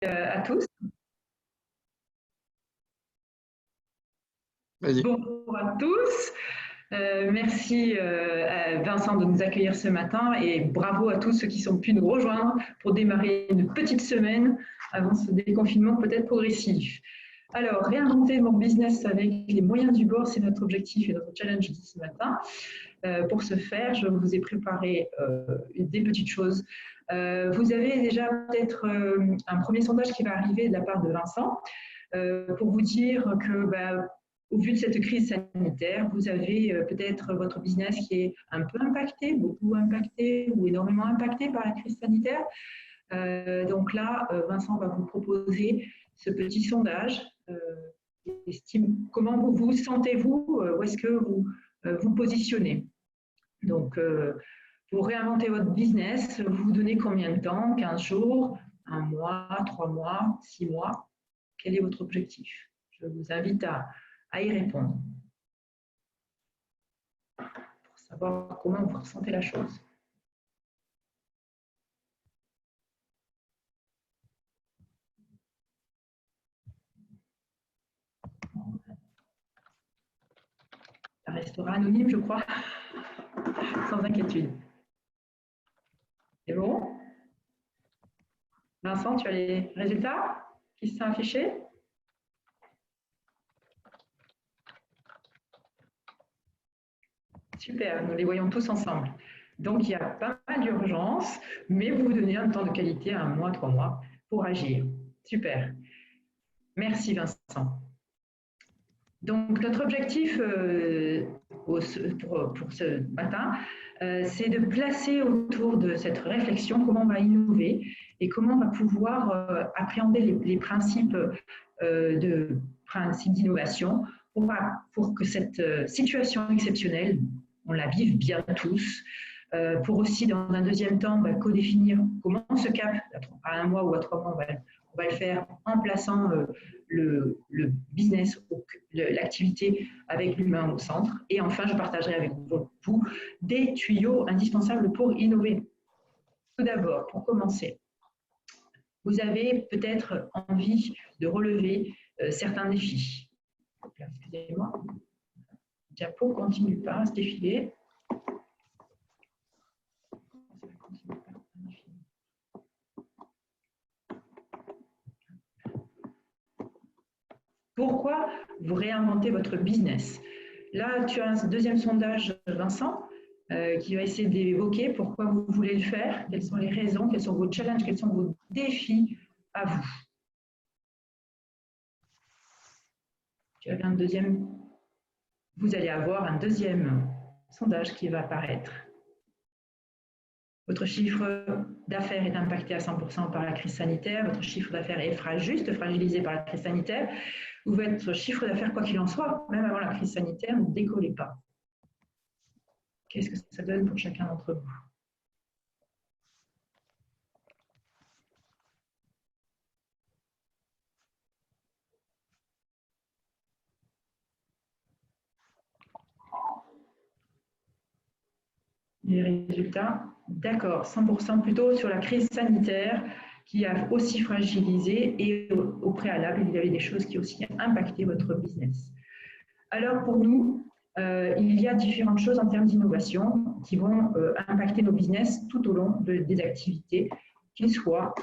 À tous. Vas-y. Bonjour à tous. Merci à Vincent de nous accueillir ce matin et bravo à tous ceux qui sont pu nous rejoindre pour démarrer une petite semaine avant ce déconfinement peut-être progressif. Alors, réinventer mon business avec les moyens du bord, c'est notre objectif et notre challenge de ce matin. Pour ce faire, je vous ai préparé des petites choses. Vous avez déjà peut-être un premier sondage qui va arriver de la part de Vincent pour vous dire que, au vu de cette crise sanitaire, vous avez peut-être votre business qui est un peu impacté, beaucoup impacté ou énormément impacté par la crise sanitaire. Donc là, Vincent va vous proposer ce petit sondage. Comment vous sentez-vous, où est-ce que vous vous positionnez. Donc, pour réinventer votre business, vous vous donnez combien de temps? 15 jours, 1 mois, 3 mois, 6 mois? Quel est votre objectif? Je vous invite à y répondre pour savoir comment vous ressentez la chose. Ça restera anonyme, je crois, sans inquiétude. C'est bon? Vincent, tu as les résultats qui sont affichés? Super, nous les voyons tous ensemble. Donc, il y a pas mal d'urgence, mais vous vous donnez un temps de qualité, 1 mois, 3 mois, pour agir. Super. Merci, Vincent. Donc, notre objectif pour ce matin, c'est de placer autour de cette réflexion comment on va innover et comment on va pouvoir appréhender les principes d'innovation pour que cette situation exceptionnelle, on la vive bien tous. Pour aussi, dans un deuxième temps, codéfinir comment on se capte à 1 mois ou à 3 mois, on va le faire en plaçant le business, l'activité avec l'humain au centre. Et enfin, je partagerai avec vous des tuyaux indispensables pour innover. Tout d'abord, pour commencer, vous avez peut-être envie de relever certains défis. Excusez-moi, le diapo ne continue pas à se défiler. Pourquoi vous réinventez votre business? Là, tu as un deuxième sondage, Vincent, qui va essayer d'évoquer pourquoi vous voulez le faire, quelles sont les raisons, quels sont vos challenges, quels sont vos défis à vous. Tu as un deuxième, vous allez avoir un deuxième sondage qui va apparaître. Votre chiffre d'affaires est impacté à 100% par la crise sanitaire, votre chiffre d'affaires est fragilisé par la crise sanitaire, ou votre chiffre d'affaires, quoi qu'il en soit, même avant la crise sanitaire, ne décollez pas. Qu'est-ce que ça donne pour chacun d'entre vous? Les résultats, d'accord, 100% plutôt sur la crise sanitaire qui a aussi fragilisé et au préalable, il y avait des choses qui ont aussi impacté votre business. Alors pour nous, il y a différentes choses en termes d'innovation qui vont impacter nos business tout au long des activités, qu'ils soient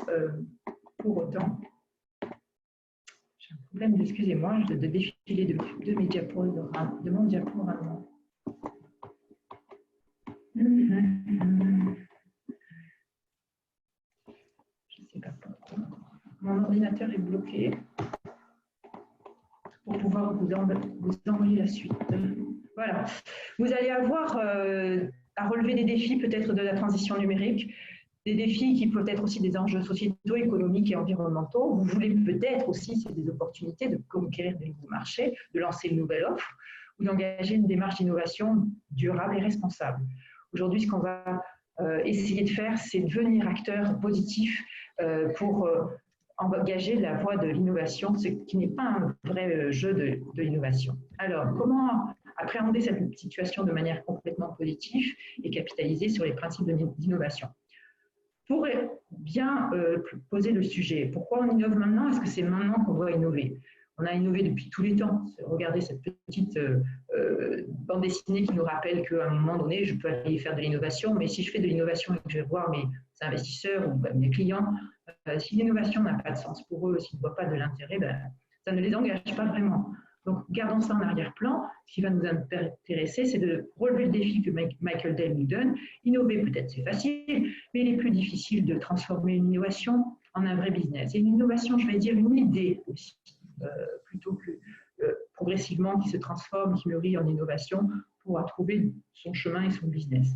pour autant. J'ai un problème, excusez-moi, de défiler de mes diapos, de mon diaporama. Je ne sais pas pourquoi. Mon ordinateur est bloqué pour pouvoir vous envoyer la suite. Voilà. Vous allez avoir à relever des défis peut-être de la transition numérique, des défis qui peuvent être aussi des enjeux sociétaux, économiques et environnementaux. Vous voulez peut-être aussi, c'est des opportunités de conquérir de nouveaux marchés, de lancer une nouvelle offre ou d'engager une démarche d'innovation durable et responsable. Aujourd'hui, ce qu'on va essayer de faire, c'est devenir acteur positif pour engager la voie de l'innovation, ce qui n'est pas un vrai jeu de l'innovation. Alors, comment appréhender cette situation de manière complètement positive et capitaliser sur les principes d'innovation? Pour bien poser le sujet, pourquoi on innove maintenant? Est-ce que c'est maintenant qu'on doit innover? On a innové depuis tous les temps. Regardez cette petite bande dessinée qui nous rappelle qu'à un moment donné, je peux aller faire de l'innovation, mais si je fais de l'innovation et que je vais voir mes investisseurs ou mes clients, si l'innovation n'a pas de sens pour eux, s'ils ne voient pas de l'intérêt, ça ne les engage pas vraiment. Donc, gardons ça en arrière-plan. Ce qui va nous intéresser, c'est de relever le défi que Michael Dell nous donne. Innover, peut-être, c'est facile, mais il est plus difficile de transformer une innovation en un vrai business. Et une innovation, je vais dire une idée aussi, plutôt que progressivement qui se transforme, qui mûrit en innovation, pourra trouver son chemin et son business.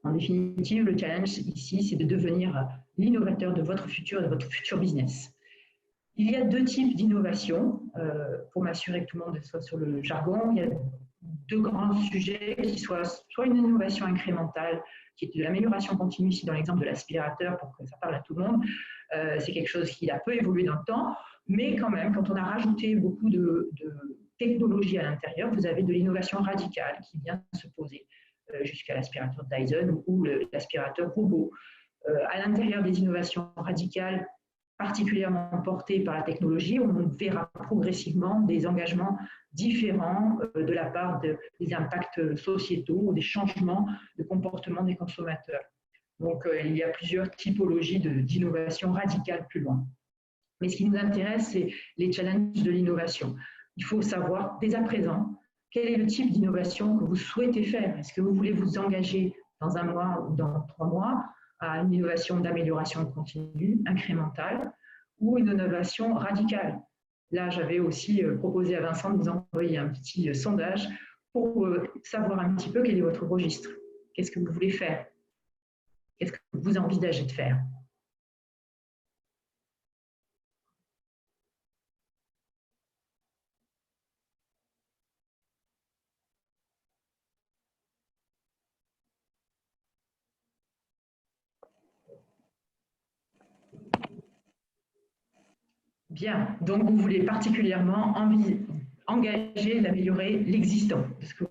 En définitive, le challenge ici, c'est de devenir l'innovateur de votre futur et de votre futur business. Il y a deux types d'innovation, pour m'assurer que tout le monde soit sur le jargon. Il y a deux grands sujets qui soient soit une innovation incrémentale, qui est de l'amélioration continue, ici dans l'exemple de l'aspirateur, pour que ça parle à tout le monde. C'est quelque chose qui a peu évolué dans le temps, mais quand même, quand on a rajouté beaucoup de technologies à l'intérieur, vous avez de l'innovation radicale qui vient se poser jusqu'à l'aspirateur Dyson ou l'aspirateur robot. À l'intérieur des innovations radicales, particulièrement portées par la technologie, on verra progressivement des engagements différents de la part des impacts sociétaux ou des changements de comportement des consommateurs. Donc, il y a plusieurs typologies d'innovation radicale plus loin. Mais ce qui nous intéresse, c'est les challenges de l'innovation. Il faut savoir, dès à présent, quel est le type d'innovation que vous souhaitez faire. Est-ce que vous voulez vous engager dans un mois ou dans 3 mois à une innovation d'amélioration continue, incrémentale, ou une innovation radicale? Là, j'avais aussi proposé à Vincent de vous envoyer un petit sondage pour savoir un petit peu quel est votre registre. Qu'est-ce que vous voulez faire? Qu'est-ce que vous envisagez de faire? Bien, donc vous voulez particulièrement engager d'améliorer l'existant de ce que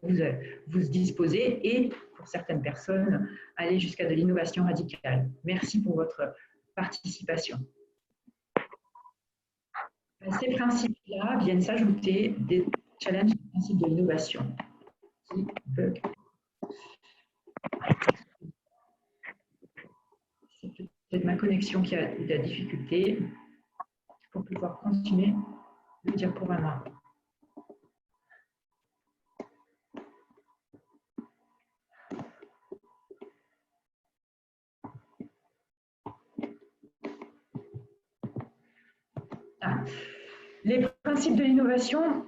vous disposez et, pour certaines personnes, aller jusqu'à de l'innovation radicale. Merci pour votre participation. À ces principes-là viennent s'ajouter des challenges du principe de l'innovation. C'est peut-être ma connexion qui a de la difficulté. Pour pouvoir continuer le diaporama. Les principes de l'innovation,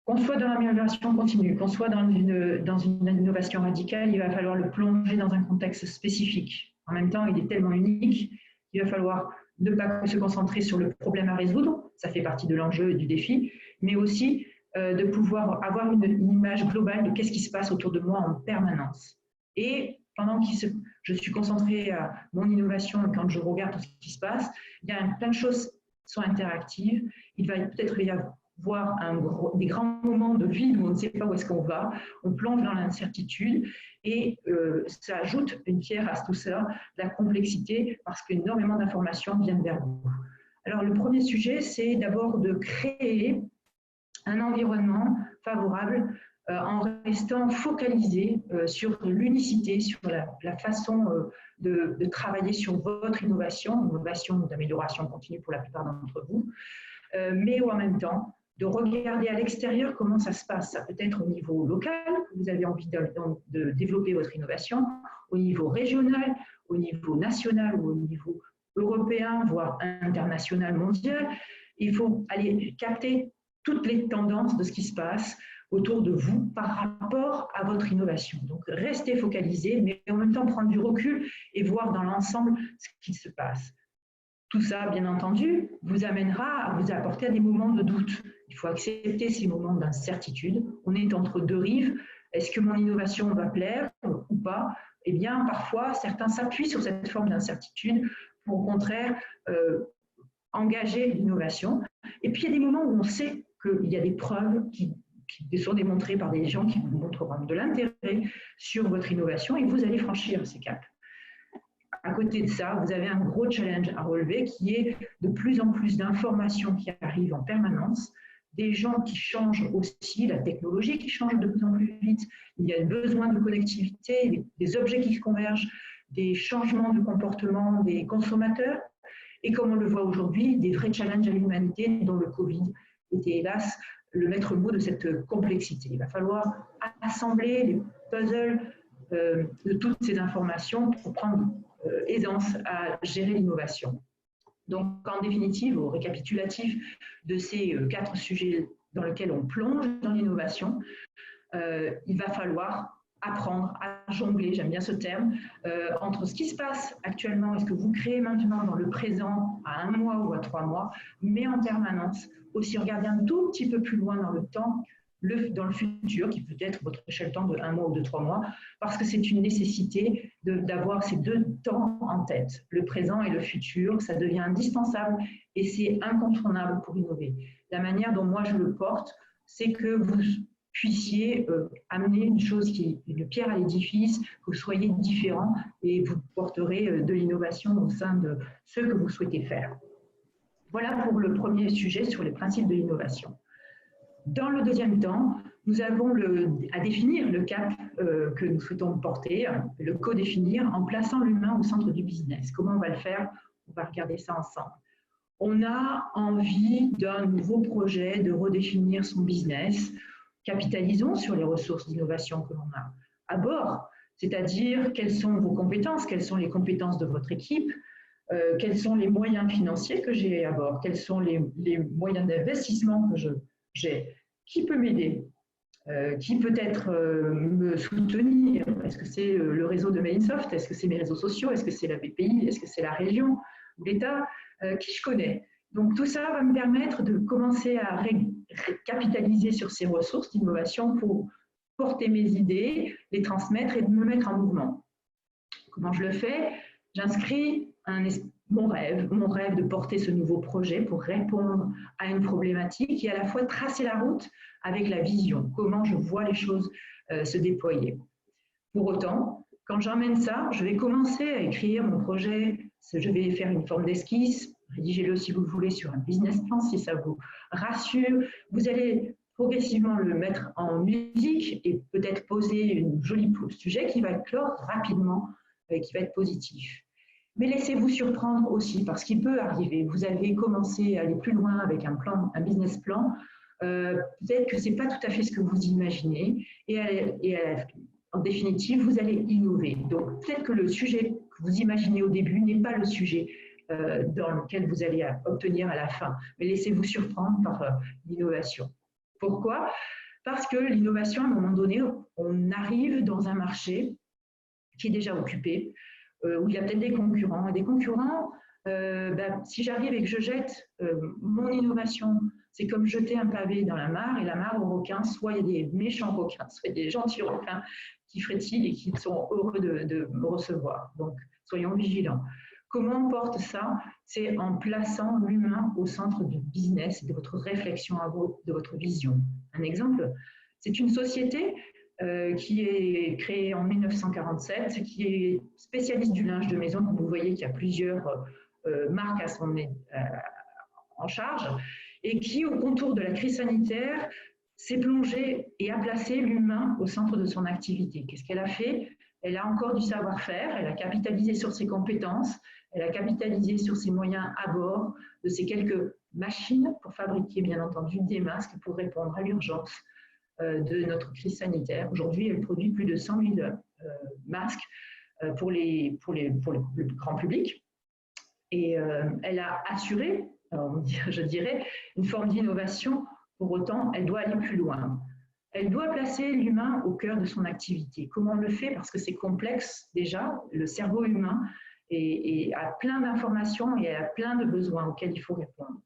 qu'on soit dans l'amélioration continue, qu'on soit dans une innovation radicale, il va falloir le plonger dans un contexte spécifique. En même temps, il est tellement unique, il va falloir ne pas se concentrer sur le problème à résoudre, ça fait partie de l'enjeu et du défi, mais aussi de pouvoir avoir une image globale de qu'est-ce qui se passe autour de moi en permanence. Et pendant que je suis concentrée à mon innovation, quand je regarde ce qui se passe, il y a plein de choses qui sont interactives. Il va peut-être y avoir des grands moments de vide où on ne sait pas où est-ce qu'on va, on plonge dans l'incertitude et ça ajoute une pierre à tout ça, la complexité, parce qu'énormément d'informations viennent vers vous. Alors le premier sujet, c'est d'abord de créer un environnement favorable en restant focalisé sur l'unicité, sur la façon de travailler sur votre innovation d'amélioration continue pour la plupart d'entre vous, mais en même temps de regarder à l'extérieur comment ça se passe. Ça peut être au niveau local, que vous avez envie de développer votre innovation, au niveau régional, au niveau national ou au niveau européen, voire international, mondial. Il faut aller capter toutes les tendances de ce qui se passe autour de vous par rapport à votre innovation. Donc, restez focalisé, mais en même temps prendre du recul et voir dans l'ensemble ce qui se passe. Tout ça, bien entendu, vous amènera à vous apporter à des moments de doute. Il faut accepter ces moments d'incertitude. On est entre deux rives. Est-ce que mon innovation va plaire ou pas? Eh bien, parfois, certains s'appuient sur cette forme d'incertitude pour, au contraire, engager l'innovation. Et puis, il y a des moments où on sait qu'il y a des preuves qui sont démontrées par des gens qui vous montreront de l'intérêt sur votre innovation et vous allez franchir ces caps. À côté de ça, vous avez un gros challenge à relever qui est de plus en plus d'informations qui arrivent en permanence, des gens qui changent aussi, la technologie qui change de plus en plus vite, il y a besoin de connectivité, des objets qui convergent, des changements de comportement des consommateurs, et comme on le voit aujourd'hui, des vrais challenges à l'humanité dont le Covid était hélas le maître mot de cette complexité. Il va falloir assembler les puzzles de toutes ces informations pour prendre aisance à gérer l'innovation. Donc, en définitive, au récapitulatif de ces 4 sujets dans lesquels on plonge dans l'innovation, il va falloir apprendre à jongler, j'aime bien ce terme, entre ce qui se passe actuellement et ce que vous créez maintenant dans le présent à 1 mois ou à 3 mois, mais en permanence, aussi regarder un tout petit peu plus loin dans le temps, dans le futur, qui peut être votre échelle de temps de 1 mois ou de 3 mois, parce que c'est une nécessité d'avoir ces 2 temps en tête, le présent et le futur. Ça devient indispensable et c'est incontournable pour innover. La manière dont moi je le porte, c'est que vous puissiez amener une chose qui est une pierre à l'édifice, que vous soyez différent et vous porterez de l'innovation au sein de ce que vous souhaitez faire. Voilà pour le premier sujet sur les principes de l'innovation. Dans le deuxième temps, nous avons à définir le cap que nous souhaitons porter, le co-définir en plaçant l'humain au centre du business. Comment on va le faire? On va regarder ça ensemble. On a envie d'un nouveau projet, de redéfinir son business. Capitalisons sur les ressources d'innovation que l'on a à bord, c'est-à-dire quelles sont vos compétences, quelles sont les compétences de votre équipe, quels sont les moyens financiers que j'ai à bord, quels sont les moyens d'investissement que j'ai, qui peut m'aider, qui peut-être me soutenir, est-ce que c'est le réseau de Mainsoft, est-ce que c'est mes réseaux sociaux, est-ce que c'est la BPI, est-ce que c'est la région ou l'État, qui je connais. Donc tout ça va me permettre de commencer à capitaliser sur ces ressources d'innovation pour porter mes idées, les transmettre et de me mettre en mouvement. Comment je le fais? J'inscris mon rêve de porter ce nouveau projet pour répondre à une problématique et à la fois tracer la route avec la vision, comment je vois les choses se déployer. Pour autant, quand j'emmène ça, je vais commencer à écrire mon projet, je vais faire une forme d'esquisse, rédigez-le si vous le voulez sur un business plan si ça vous rassure. Vous allez progressivement le mettre en musique et peut-être poser un joli sujet qui va clore rapidement et qui va être positif. Mais laissez-vous surprendre aussi parce qu'il peut arriver. Vous avez commencé à aller plus loin avec un business plan. Peut-être que ce n'est pas tout à fait ce que vous imaginez. En définitive, vous allez innover. Donc, peut-être que le sujet que vous imaginez au début n'est pas le sujet dans lequel vous allez obtenir à la fin. Mais laissez-vous surprendre par l'innovation. Pourquoi? Parce que l'innovation, à un moment donné, on arrive dans un marché qui est déjà occupé, où il y a peut-être des concurrents. Et des concurrents, si j'arrive et que je jette mon innovation, c'est comme jeter un pavé dans la mare, et la mare aux requins, soit il y a des méchants requins, soit il y a des gentils requins qui frétillent et qui sont heureux de me recevoir. Donc, soyons vigilants. Comment on porte ça? C'est en plaçant l'humain au centre du business et de votre réflexion, de votre vision. Un exemple, c'est une société qui est créée en 1947, qui est spécialiste du linge de maison. Vous voyez qu'il y a plusieurs marques en charge, et qui, au contour de la crise sanitaire, s'est plongée et a placé l'humain au centre de son activité. Qu'est-ce qu'elle a fait? Elle a encore du savoir-faire, elle a capitalisé sur ses compétences, elle a capitalisé sur ses moyens à bord de ces quelques machines pour fabriquer, bien entendu, des masques pour répondre à l'urgence de notre crise sanitaire. Aujourd'hui, elle produit plus de 100 000 masques pour le grand public. Et elle a assuré, je dirais, une forme d'innovation. Pour autant, elle doit aller plus loin. Elle doit placer l'humain au cœur de son activité. Comment on le fait? Parce que c'est complexe déjà. Le cerveau humain a plein d'informations et a plein de besoins auxquels il faut répondre.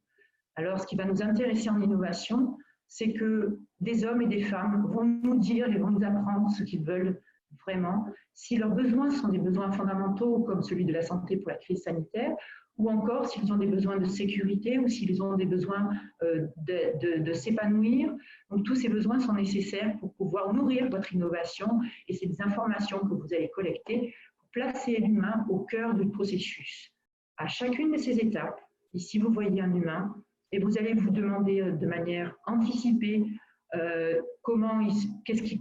Alors, ce qui va nous intéresser en innovation, c'est que des hommes et des femmes vont nous dire et vont nous apprendre ce qu'ils veulent vraiment. Si leurs besoins sont des besoins fondamentaux, comme celui de la santé pour la crise sanitaire, ou encore s'ils ont des besoins de sécurité ou s'ils ont des besoins de s'épanouir. Donc, tous ces besoins sont nécessaires pour pouvoir nourrir votre innovation, et c'est des informations que vous allez collecter pour placer l'humain au cœur du processus. À chacune de ces étapes, ici vous voyez un humain, et vous allez vous demander de manière anticipée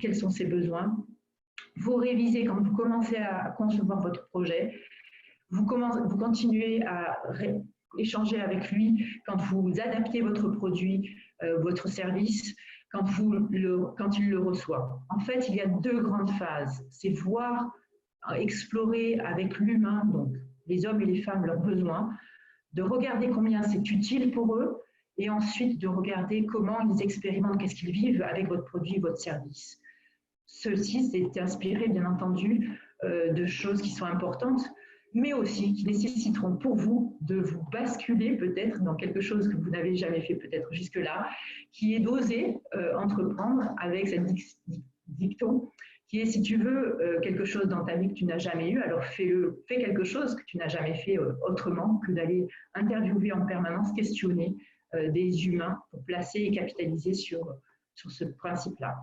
quels sont ses besoins. Vous révisez quand vous commencez à concevoir votre projet. Vous continuez à échanger avec lui quand vous adaptez votre produit, votre service, quand il le reçoit. En fait, il y a deux grandes phases. C'est voir, explorer avec l'humain, donc les hommes et les femmes, leurs besoins, de regarder combien c'est utile pour eux, et ensuite de regarder comment ils expérimentent, qu'est-ce qu'ils vivent avec votre produit, votre service. Ceci, c'est inspiré, bien entendu, de choses qui sont importantes, mais aussi qui nécessiteront pour vous de vous basculer peut-être dans quelque chose que vous n'avez jamais fait peut-être jusque-là, qui est d'oser entreprendre avec cette dicton, qui est si tu veux quelque chose dans ta vie que tu n'as jamais eu, alors fais quelque chose que tu n'as jamais fait autrement que d'aller interviewer en permanence, questionner des humains pour placer et capitaliser sur ce principe-là.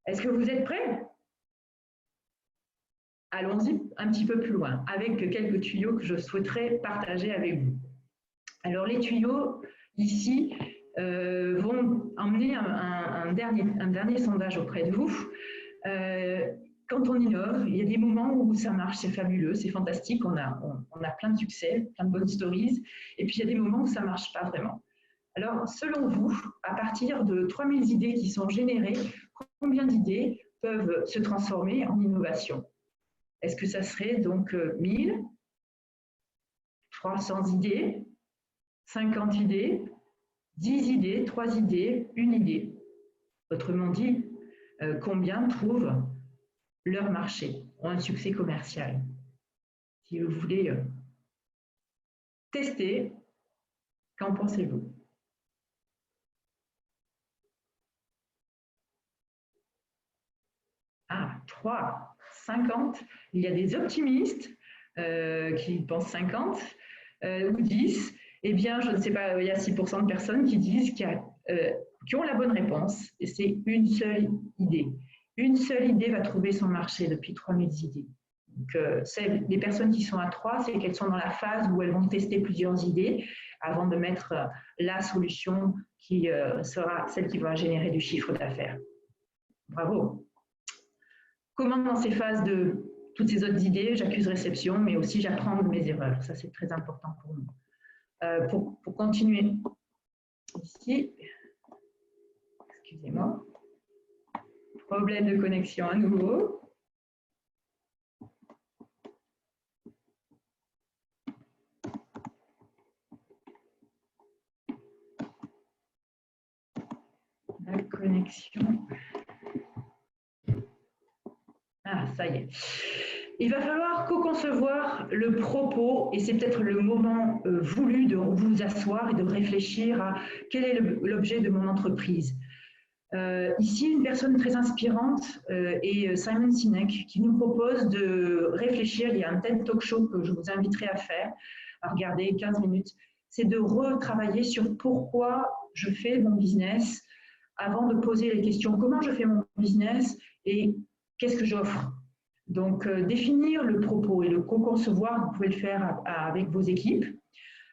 Est-ce que vous êtes prêts? Allons-y un petit peu plus loin avec quelques tuyaux que je souhaiterais partager avec vous. Alors, les tuyaux, ici, vont emmener un dernier sondage auprès de vous. Quand on innove, il y a des moments où ça marche, c'est fabuleux, c'est fantastique, on a plein de succès, plein de bonnes stories, et puis il y a des moments où ça ne marche pas vraiment. Alors, selon vous, à partir de 3000 idées qui sont générées, combien d'idées peuvent se transformer en innovation? Est-ce que ça serait donc 1000, 300 idées, 50 idées, 10 idées, 3 idées, 1 idée? Autrement dit, combien trouvent leur marché, ont un succès commercial? Si vous voulez tester, qu'en pensez-vous? Ah, 3, 50. Il y a des optimistes qui pensent 50 ou 10. Eh bien, je ne sais pas, il y a 6% de personnes qui disent qui ont la bonne réponse. Et c'est une seule idée. Une seule idée va trouver son marché depuis 3000 idées. Donc, les personnes qui sont à 3, c'est qu'elles sont dans la phase où elles vont tester plusieurs idées avant de mettre la solution qui sera celle qui va générer du chiffre d'affaires. Bravo! Comment dans ces phases de toutes ces autres idées, j'accuse réception, mais aussi j'apprends de mes erreurs. Ça, c'est très important pour nous. Pour continuer, ici, excusez-moi, problème de connexion à nouveau. La connexion. Ah, ça y est. Il va falloir co-concevoir le propos, et c'est peut-être le moment voulu de vous asseoir et de réfléchir à quel est l'objet de mon entreprise. Ici, une personne très inspirante est Simon Sinek, qui nous propose de réfléchir. Il y a un TED Talk Show que je vous inviterai à faire, à regarder 15 minutes. C'est de retravailler sur pourquoi je fais mon business avant de poser les questions comment je fais mon business et qu'est-ce que j'offre. Donc, définir le propos et le co-concevoir, vous pouvez le faire avec vos équipes.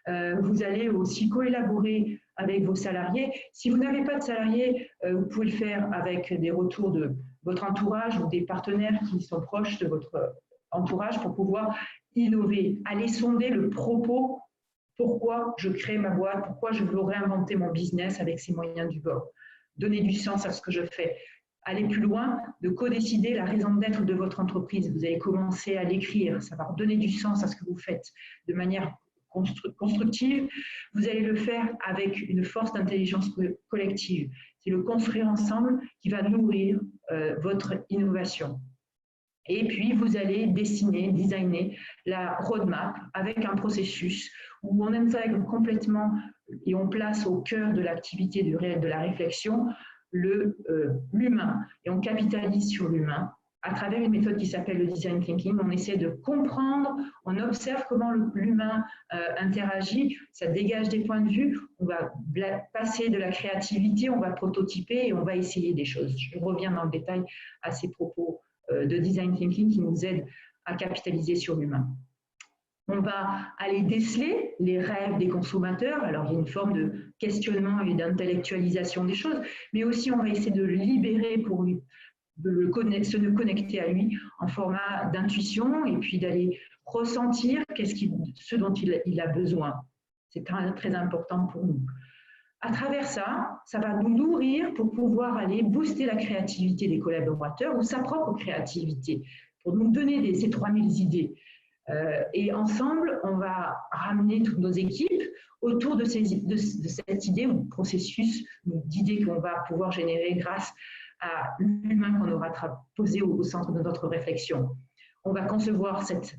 Vous allez aussi co-élaborer avec vos salariés. Si vous n'avez pas de salariés, vous pouvez le faire avec des retours de votre entourage ou des partenaires qui sont proches de votre entourage pour pouvoir innover. Allez sonder le propos, pourquoi je crée ma boîte, pourquoi je veux réinventer mon business avec ces moyens du bord. Donner du sens à ce que je fais. Aller plus loin, de co-décider la raison d'être de votre entreprise. Vous allez commencer à l'écrire, ça va redonner du sens à ce que vous faites de manière constructive. Vous allez le faire avec une force d'intelligence collective. C'est le construire ensemble qui va nourrir votre innovation. Et puis, vous allez dessiner, designer la roadmap avec un processus où on intègre complètement et on place au cœur de l'activité du réel, de la réflexion, l'humain. Et on capitalise sur l'humain à travers une méthode qui s'appelle le design thinking. On essaie de comprendre, on observe comment l'humain interagit, ça dégage des points de vue, on va passer de la créativité, on va prototyper et on va essayer des choses. Je reviens dans le détail à ces propos de design thinking qui nous aident à capitaliser sur l'humain. On va aller déceler les rêves des consommateurs. Alors, il y a une forme de questionnement et d'intellectualisation des choses, mais aussi on va essayer de le libérer pour lui, se connecter à lui en format d'intuition et puis d'aller ressentir ce dont il a besoin. C'est très, très important pour nous. À travers ça, ça va nous nourrir pour pouvoir aller booster la créativité des collaborateurs ou sa propre créativité, pour nous donner ces 3000 idées. Et ensemble, on va ramener toutes nos équipes autour de cette idée ou processus d'idées qu'on va pouvoir générer grâce à l'humain qu'on aura posé au centre de notre réflexion. On va concevoir cette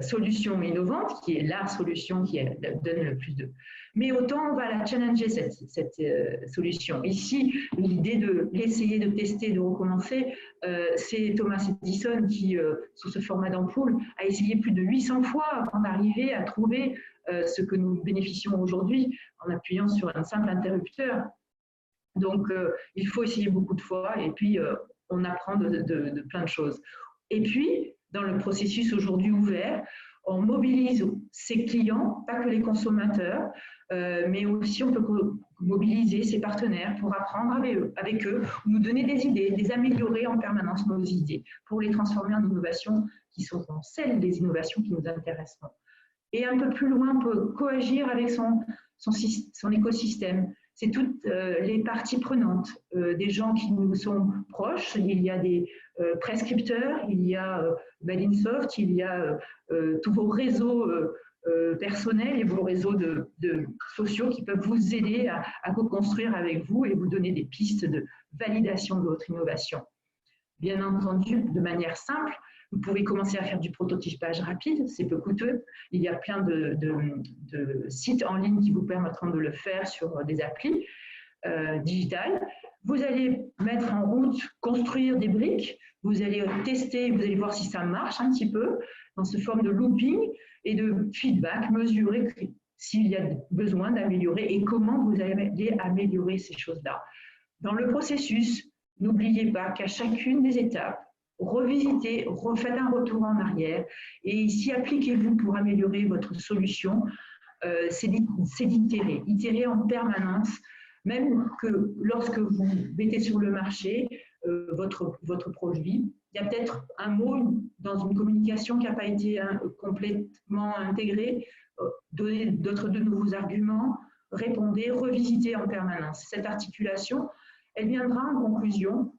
solution innovante, qui est la solution qui donne le plus de... Mais autant on va la challenger, cette solution. Ici, l'idée de l'essayer, de tester, de recommencer, c'est Thomas Edison qui, sous ce format d'ampoule, a essayé plus de 800 fois avant d'arriver à trouver ce que nous bénéficions aujourd'hui en appuyant sur un simple interrupteur. Donc, il faut essayer beaucoup de fois et puis on apprend de plein de choses. Et puis, dans le processus aujourd'hui ouvert, on mobilise ses clients, pas que les consommateurs, mais aussi on peut mobiliser ses partenaires pour apprendre avec eux, nous donner des idées, les améliorer en permanence nos idées, pour les transformer en innovations qui sont celles des innovations qui nous intéresseront. Et un peu plus loin, on peut coagir avec son écosystème. C'est toutes les parties prenantes, des gens qui nous sont proches. Il y a des prescripteurs, il y a Badinsoft, il y a tous vos réseaux personnels et vos réseaux sociaux qui peuvent vous aider à co-construire avec vous et vous donner des pistes de validation de votre innovation. Bien entendu, de manière simple, vous pouvez commencer à faire du prototypage rapide, c'est peu coûteux. Il y a plein de sites en ligne qui vous permettront de le faire sur des applis digitales. Vous allez mettre en route, construire des briques, vous allez tester, vous allez voir si ça marche un petit peu dans ce forme de looping et de feedback, mesurer s'il y a besoin d'améliorer et comment vous allez améliorer ces choses-là. Dans le processus, n'oubliez pas qu'à chacune des étapes, revisitez, refaites un retour en arrière et ici appliquez-vous pour améliorer votre solution. C'est d'itérer, itérer en permanence, même que lorsque vous mettez sur le marché votre produit, il y a peut-être un mot dans une communication qui n'a pas été complètement intégré, donnez de nouveaux arguments, répondez, revisitez en permanence. Cette articulation, elle viendra en conclusion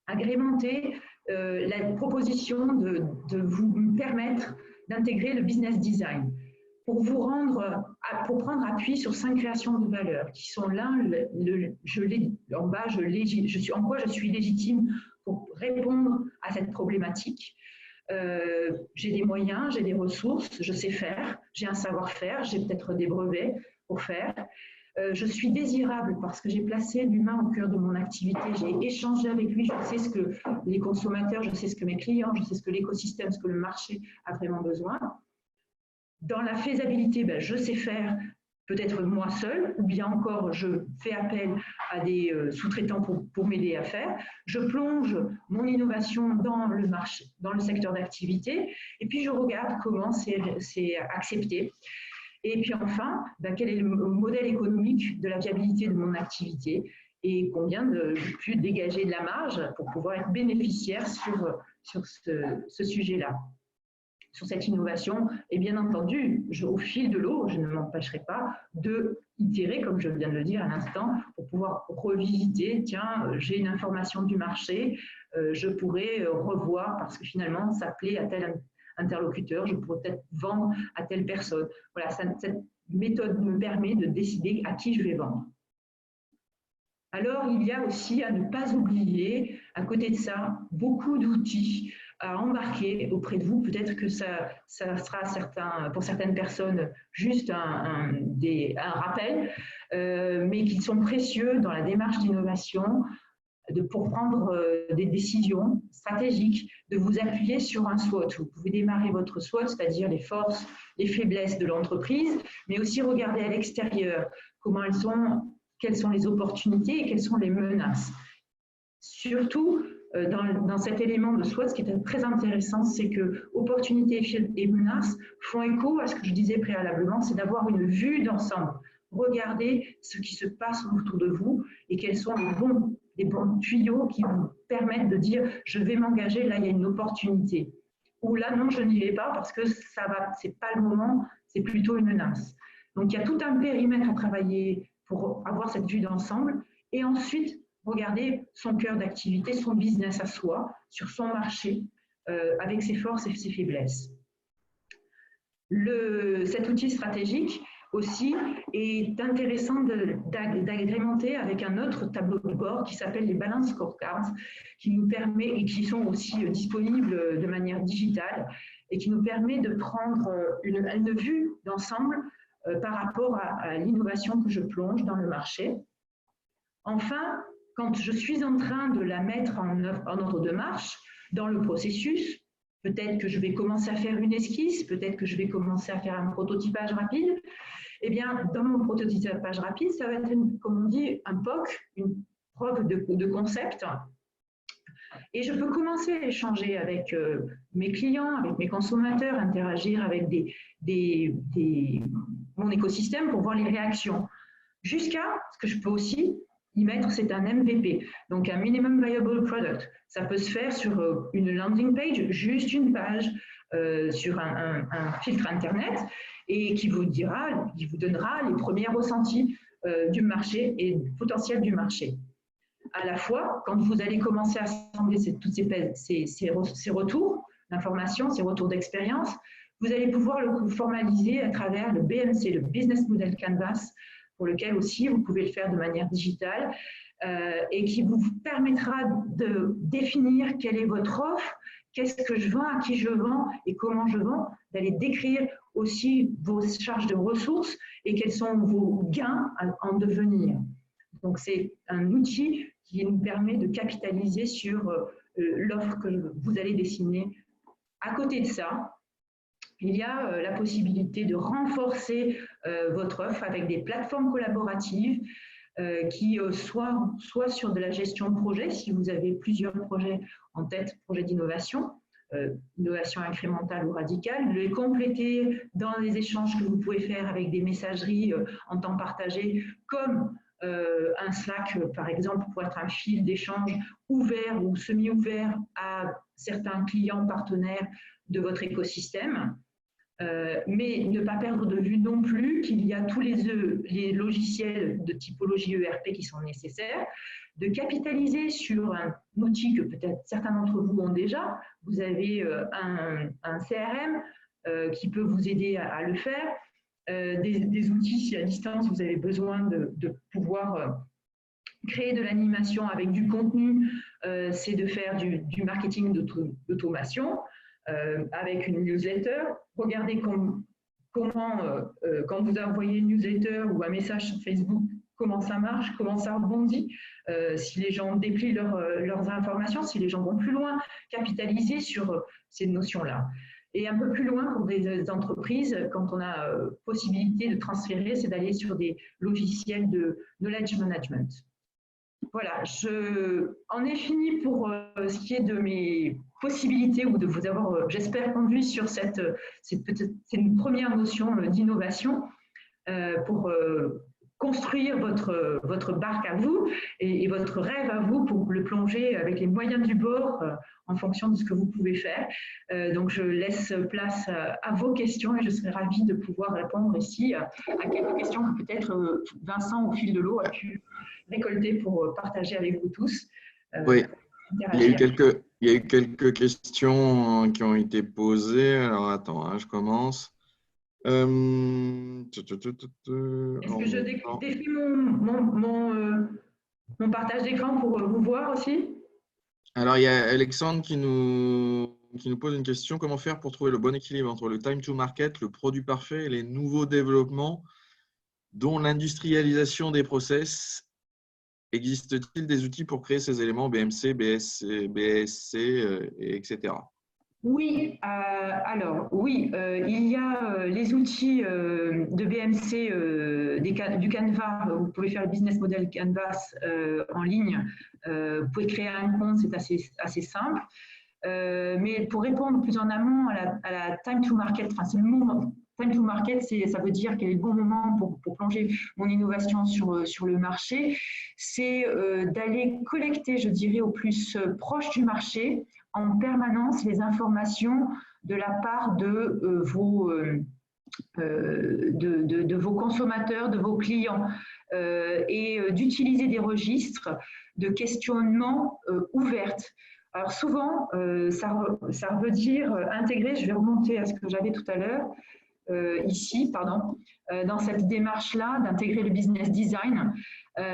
agrémenter la proposition de vous permettre d'intégrer le business design pour prendre appui sur 5 créations de valeur qui sont là, en bas, en quoi je suis légitime pour répondre à cette problématique. J'ai des moyens, j'ai des ressources, je sais faire, j'ai un savoir-faire, j'ai peut-être des brevets pour faire. Je suis désirable parce que j'ai placé l'humain au cœur de mon activité, j'ai échangé avec lui, je sais ce que les consommateurs, je sais ce que mes clients, je sais ce que l'écosystème, ce que le marché a vraiment besoin. Dans la faisabilité, je sais faire peut-être moi seul, ou bien encore je fais appel à des sous-traitants pour m'aider à faire. Je plonge mon innovation dans le marché, dans le secteur d'activité, et puis je regarde comment c'est accepté. Et puis enfin, quel est le modèle économique de la viabilité de mon activité et combien de plus dégager de la marge pour pouvoir être bénéficiaire sur ce sujet-là, sur cette innovation. Et bien entendu, au fil de l'eau, je ne m'empêcherai pas de itérer, comme je viens de le dire à l'instant, pour pouvoir revisiter, tiens, j'ai une information du marché, je pourrais revoir parce que finalement, ça plaît à tel interlocuteur, je pourrais peut-être vendre à telle personne. Voilà, cette méthode me permet de décider à qui je vais vendre. Alors, il y a aussi à ne pas oublier, à côté de ça, beaucoup d'outils à embarquer auprès de vous. Peut-être que ça sera pour certaines personnes juste un rappel, mais qui sont précieux dans la démarche d'innovation, pour prendre des décisions stratégiques, de vous appuyer sur un SWOT. Vous pouvez démarrer votre SWOT, c'est-à-dire les forces, les faiblesses de l'entreprise, mais aussi regarder à l'extérieur comment elles sont, quelles sont les opportunités et quelles sont les menaces. Surtout, dans cet élément de SWOT, ce qui est très intéressant, c'est que opportunités et menaces font écho à ce que je disais préalablement, c'est d'avoir une vue d'ensemble. Regardez ce qui se passe autour de vous et quels sont les bons tuyaux qui vous permettent de dire je vais m'engager, là il y a une opportunité. Ou là non, je n'y vais pas parce que ça va, c'est pas le moment, c'est plutôt une menace. Donc il y a tout un périmètre à travailler pour avoir cette vue d'ensemble et ensuite regarder son cœur d'activité, son business à soi, sur son marché, avec ses forces et ses faiblesses. Cet outil stratégique aussi est intéressant d'agrémenter avec un autre tableau de bord qui s'appelle les Balance Scorecards, qui nous permet, et qui sont aussi disponibles de manière digitale, et qui nous permet de prendre une vue d'ensemble par rapport à l'innovation que je plonge dans le marché. Enfin, quand je suis en train de la mettre en ordre de marche dans le processus, peut-être que je vais commencer à faire une esquisse, peut-être que je vais commencer à faire un prototypage rapide. Eh bien, dans mon prototypage rapide, ça va être, comme on dit, un POC, une preuve de concept. Et je peux commencer à échanger avec mes clients, avec mes consommateurs, interagir avec mon écosystème pour voir les réactions. Jusqu'à ce que je peux aussi y mettre, c'est un MVP, donc un Minimum Viable Product. Ça peut se faire sur une landing page, juste une page, sur un filtre Internet, et qui vous donnera les premiers ressentis du marché et du potentiel du marché. À la fois, quand vous allez commencer à assembler tous ces retours d'informations, ces retours d'expérience, vous allez pouvoir le formaliser à travers le BMC, le Business Model Canvas, pour lequel aussi vous pouvez le faire de manière digitale et qui vous permettra de définir quelle est votre offre, qu'est-ce que je vends, à qui je vends et comment je vends, d'aller décrire aussi vos charges de ressources et quels sont vos gains en devenir. Donc, c'est un outil qui nous permet de capitaliser sur l'offre que vous allez dessiner. À côté de ça, il y a la possibilité de renforcer votre offre avec des plateformes collaboratives qui soit sur de la gestion de projet, si vous avez plusieurs projets en tête, projets d'innovation, innovation incrémentale ou radicale, les compléter dans les échanges que vous pouvez faire avec des messageries en temps partagé, comme un Slack, par exemple, pour être un fil d'échange ouvert ou semi-ouvert à certains clients partenaires de votre écosystème. Mais ne pas perdre de vue non plus qu'il y a tous les logiciels de typologie ERP qui sont nécessaires, de capitaliser sur un outil que peut-être certains d'entre vous ont déjà. Vous avez un CRM qui peut vous aider à le faire, des outils si à distance vous avez besoin de pouvoir créer de l'animation avec du contenu, c'est de faire du marketing d'automation. Avec une newsletter, regardez comment, quand vous envoyez une newsletter ou un message sur Facebook, comment ça marche, comment ça rebondit, si les gens déplient leurs informations, si les gens vont plus loin, capitaliser sur ces notions-là. Et un peu plus loin, pour des entreprises, quand on a possibilité de transférer, c'est d'aller sur des logiciels de knowledge management. Voilà, je en ai fini pour ce qui est de mes possibilités ou de vous avoir, j'espère, conduit sur c'est une première notion d'innovation pour construire votre barque à vous et votre rêve à vous pour le plonger avec les moyens du bord en fonction de ce que vous pouvez faire. Donc, je laisse place à vos questions et je serai ravie de pouvoir répondre ici à quelques questions que peut-être Vincent, au fil de l'eau, a pu récolter pour partager avec vous tous. Oui, il y a eu quelques questions qui ont été posées. Alors, attends, hein, je commence. Est-ce que je décris mon partage d'écran pour vous voir aussi? Alors, il y a Alexandre qui nous pose une question. Comment faire pour trouver le bon équilibre entre le time to market, le produit parfait et les nouveaux développements, dont l'industrialisation des process? Existe-t-il des outils pour créer ces éléments BMC, BSC, etc. Oui, alors oui, il y a les outils de BMC du Canva. Vous pouvez faire le business model Canvas en ligne. Vous pouvez créer un compte, c'est assez simple. Mais pour répondre plus en amont à la time to market, enfin c'est le moment. Time to market, ça veut dire quel est le bon moment pour plonger mon innovation sur le marché. C'est d'aller collecter, je dirais, au plus proche du marché en permanence les informations de la part de vos consommateurs, de vos clients, et d'utiliser des registres de questionnement ouverts. Alors souvent, ça veut dire intégrer, je vais remonter à ce que j'avais tout à l'heure, ici, pardon, dans cette démarche-là d'intégrer le business design,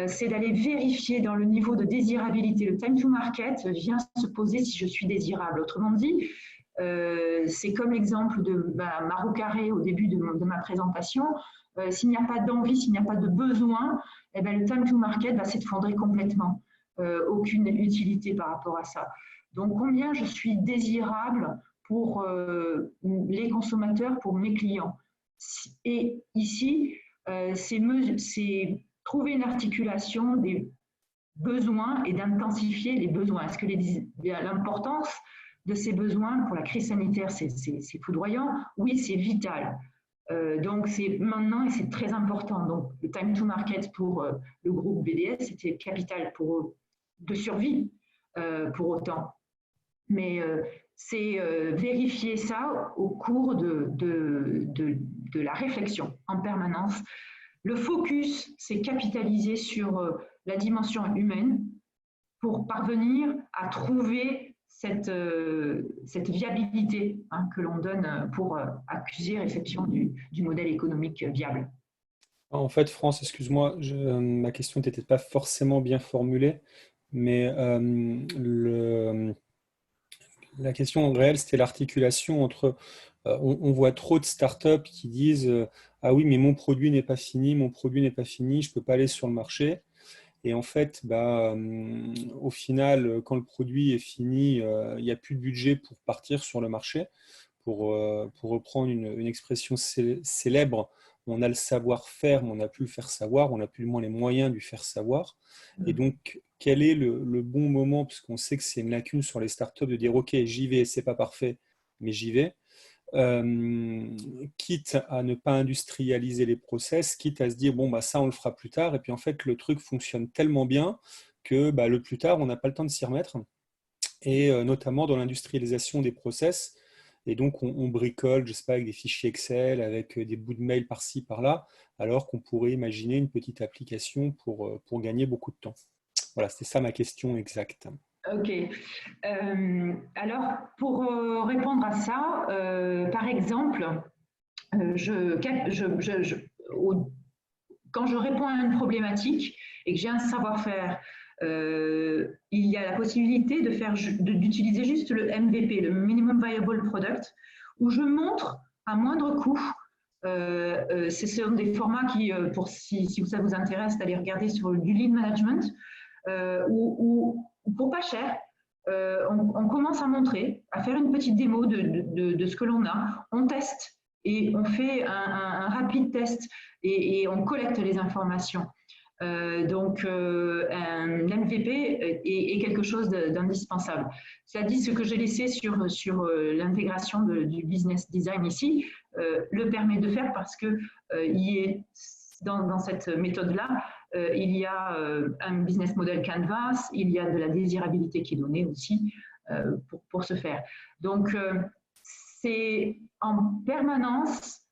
c'est d'aller vérifier dans le niveau de désirabilité. Le time to market vient se poser si je suis désirable. Autrement dit, c'est comme l'exemple de Marou Carré au début de ma présentation. S'il n'y a pas d'envie, s'il n'y a pas de besoin, eh bien, le time to market va s'effondrer complètement. Aucune utilité par rapport à ça. Donc, combien je suis désirable pour les consommateurs, pour mes clients. Et ici, c'est trouver une articulation des besoins et d'intensifier les besoins. Est-ce que l'importance de ces besoins pour la crise sanitaire, c'est foudroyant? Oui, c'est vital. Donc, c'est maintenant et c'est très important. Donc, le time to market pour le groupe BDS, c'était capital pour eux, de survie pour autant. Mais c'est vérifier ça au cours de la réflexion en permanence. Le focus, c'est capitaliser sur la dimension humaine pour parvenir à trouver cette viabilité que l'on donne pour accuser réception du modèle économique viable. En fait, France, excuse-moi, ma question n'était pas forcément bien formulée, mais la question réelle, c'était l'articulation entre… on voit trop de startups qui disent ah oui, mais mon produit n'est pas fini, je ne peux pas aller sur le marché. Et en fait, au final, quand le produit est fini, il n'y a plus de budget pour partir sur le marché. Pour reprendre une expression célèbre, on a le savoir-faire, mais on n'a plus le faire savoir, on n'a plus moins les moyens du faire savoir. Et donc, quel est le bon moment, parce qu'on sait que c'est une lacune sur les startups, de dire ok, j'y vais, c'est pas parfait, mais j'y vais. Quitte à ne pas industrialiser les process, quitte à se dire bon ça on le fera plus tard, et puis en fait le truc fonctionne tellement bien que le plus tard on n'a pas le temps de s'y remettre, et notamment dans l'industrialisation des process, et donc on bricole, je sais pas, avec des fichiers Excel, avec des bouts de mail par-ci par-là, alors qu'on pourrait imaginer une petite application pour gagner beaucoup de temps. Voilà, c'était ça ma question exacte. Ok. Alors, pour répondre à ça, par exemple, quand je réponds à une problématique et que j'ai un savoir-faire, il y a la possibilité d'utiliser juste le MVP, le Minimum Viable Product, où je montre à moindre coût. Ce sont des formats qui, si ça vous intéresse, d'aller regarder sur du lead management, où pour pas cher, on commence à montrer, à faire une petite démo de ce que l'on a. On teste et on fait un rapide test et on collecte les informations. Donc, un MVP est quelque chose d'indispensable. Ça dit ce que j'ai laissé sur l'intégration du business design ici, le permet de faire parce que dans cette méthode-là, il y a un business model Canvas, il y a de la désirabilité qui est donnée aussi pour ce faire. Donc, c'est en permanence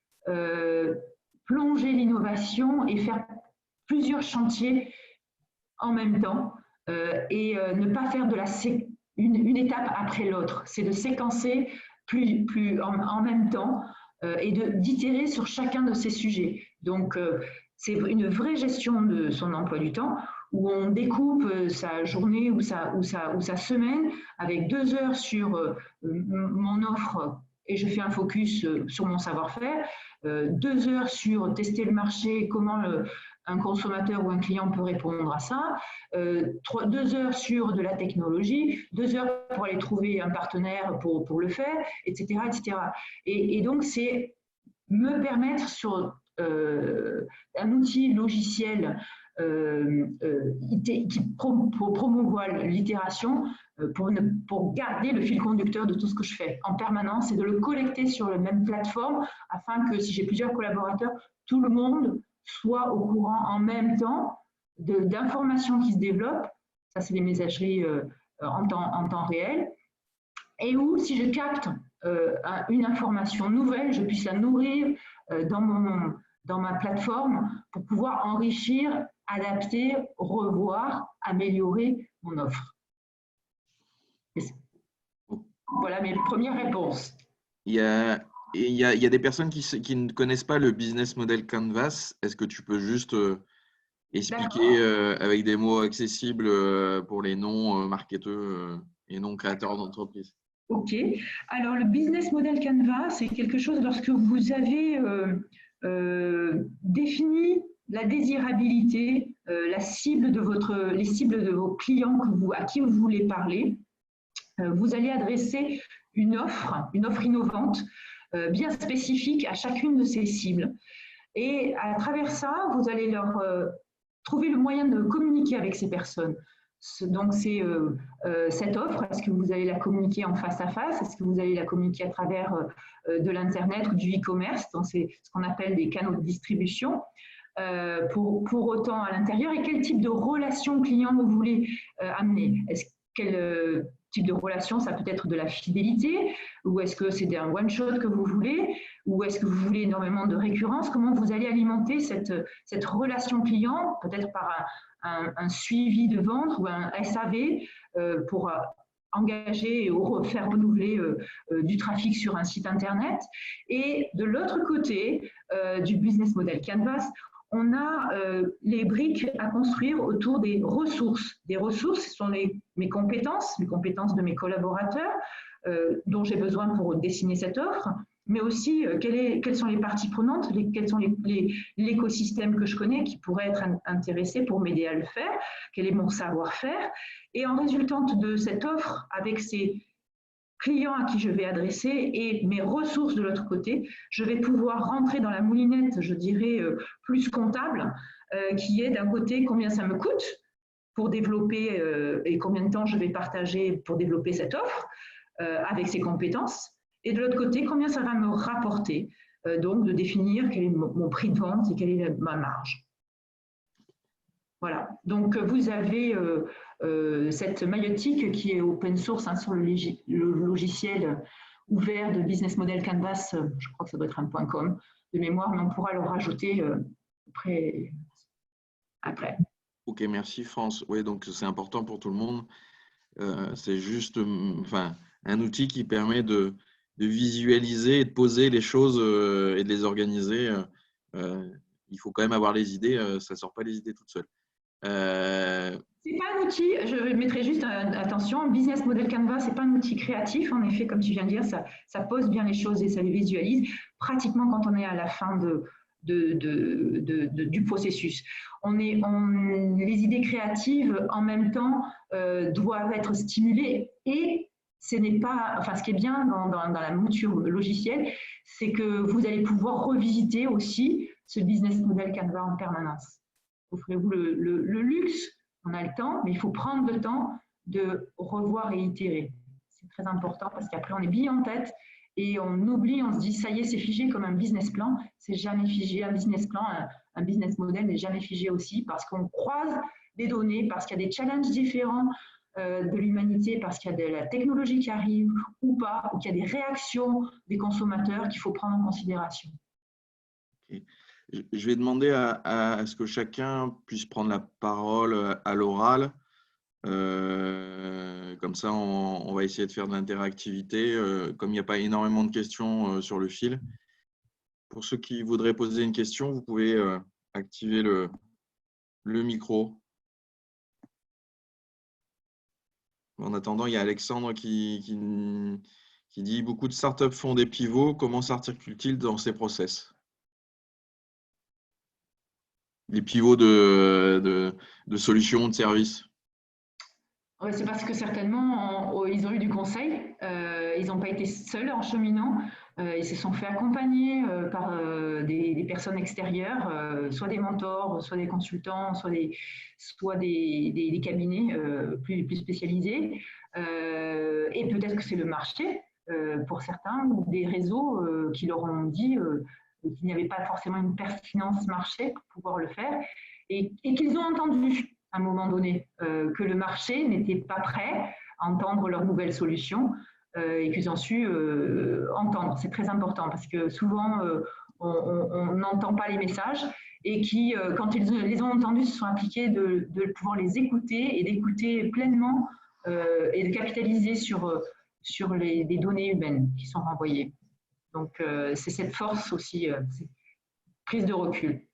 plonger l'innovation et faire plusieurs chantiers en même temps et ne pas faire une étape après l'autre. C'est de séquencer plus en même temps et d'itérer sur chacun de ces sujets. Donc, c'est une vraie gestion de son emploi du temps où on découpe sa journée ou sa semaine avec 2 heures sur mon offre et je fais un focus sur mon savoir-faire, 2 heures sur tester le marché, comment un consommateur ou un client peut répondre à ça, 2 heures sur de la technologie, 2 heures pour aller trouver un partenaire pour le faire, etc. etc. Et donc, c'est me permettre sur un outil logiciel qui promouvoit l'itération pour garder le fil conducteur de tout ce que je fais en permanence et de le collecter sur la même plateforme afin que si j'ai plusieurs collaborateurs, tout le monde soit au courant en même temps d'informations qui se développent. Ça, c'est les messageries en temps réel. Et où, si je capte une information nouvelle, je puisse la nourrir dans ma plateforme pour pouvoir enrichir, adapter, revoir, améliorer mon offre. Voilà mes premières réponses. Il y a des personnes qui ne connaissent pas le business model Canvas. Est-ce que tu peux juste expliquer avec des mots accessibles pour les non-marketeurs et non-créateurs d'entreprise? Ok. Alors, le business model Canvas, c'est quelque chose lorsque vous avez défini la désirabilité, les cibles de vos clients à qui vous voulez parler. Vous allez adresser une offre innovante, bien spécifique à chacune de ces cibles. Et à travers ça, vous allez leur trouver le moyen de communiquer avec ces personnes. Donc, c'est cette offre, est-ce que vous allez la communiquer en face à face? Est-ce que vous allez la communiquer à travers de l'Internet ou du e-commerce? Donc, c'est ce qu'on appelle des canaux de distribution. Pour autant, à l'intérieur, et quel type de relation client vous voulez amener? Quel type de relation? Ça peut être de la fidélité, ou est-ce que c'est un one-shot que vous voulez, ou est-ce que vous voulez énormément de récurrence? Comment vous allez alimenter cette relation client, peut-être par un suivi de vente ou un SAV pour engager et faire renouveler du trafic sur un site internet. Et de l'autre côté du business model Canvas, on a les briques à construire autour des ressources. Des ressources, ce sont mes compétences, les compétences de mes collaborateurs dont j'ai besoin pour dessiner cette offre, mais aussi quelles sont les parties prenantes, quels sont l'écosystème que je connais qui pourrait être intéressé pour m'aider à le faire, quel est mon savoir-faire. Et en résultante de cette offre, avec ces clients à qui je vais adresser et mes ressources de l'autre côté, je vais pouvoir rentrer dans la moulinette, je dirais, plus comptable, qui est d'un côté combien ça me coûte pour développer et combien de temps je vais partager pour développer cette offre avec ses compétences, et de l'autre côté, combien ça va me rapporter, donc de définir quel est mon prix de vente et quelle est ma marge. Voilà, donc vous avez cette maillotique qui est open source sur le logiciel ouvert de Business Model Canvas, je crois que ça doit être un .com de mémoire, mais on pourra le rajouter après. Ok, merci France. Oui, donc c'est important pour tout le monde. C'est juste un outil qui permet de visualiser et de poser les choses et de les organiser. Il faut quand même avoir les idées, ça ne sort pas les idées toutes seules. C'est pas un outil, je mettrai juste attention, Business Model Canvas, c'est pas un outil créatif, en effet, comme tu viens de dire, ça pose bien les choses et ça les visualise, pratiquement quand on est à la fin du processus. Les idées créatives, en même temps, doivent être stimulées et ce qui est bien dans la mouture logicielle, c'est que vous allez pouvoir revisiter aussi ce Business Model Canvas en permanence. Offrez-vous le luxe, on a le temps, mais il faut prendre le temps de revoir et itérer. C'est très important parce qu'après, on est bien en tête et on oublie, on se dit, ça y est, c'est figé comme un business plan. C'est jamais figé, un business plan, un business model n'est jamais figé aussi parce qu'on croise des données, parce qu'il y a des challenges différents de l'humanité, parce qu'il y a de la technologie qui arrive ou pas, ou qu'il y a des réactions des consommateurs qu'il faut prendre en considération. Okay. Je vais demander à ce que chacun puisse prendre la parole à l'oral. Comme ça, on va essayer de faire de l'interactivité. Comme il n'y a pas énormément de questions sur le fil. Pour ceux qui voudraient poser une question, vous pouvez activer le micro. En attendant, il y a Alexandre qui dit « Beaucoup de startups font des pivots. Comment s'articule-t-il dans ces process ?» les pivots de solutions, de services? Ouais, c'est parce que certainement, ils ont eu du conseil, ils n'ont pas été seuls en cheminant, ils se sont fait accompagner par des personnes extérieures, soit des mentors, soit des consultants, soit des cabinets plus spécialisés. Et peut-être que c'est le marché pour certains, ou des réseaux qui leur ont dit qu'il n'y avait pas forcément une pertinence marché pour pouvoir le faire, et qu'ils ont entendu à un moment donné que le marché n'était pas prêt à entendre leurs nouvelles solutions et qu'ils ont su entendre. C'est très important parce que souvent, on n'entend pas les messages et qui, quand ils les ont entendus, se sont impliqués de pouvoir les écouter et d'écouter pleinement et de capitaliser sur les données humaines qui sont renvoyées. Donc, c'est cette force aussi, cette prise de recul.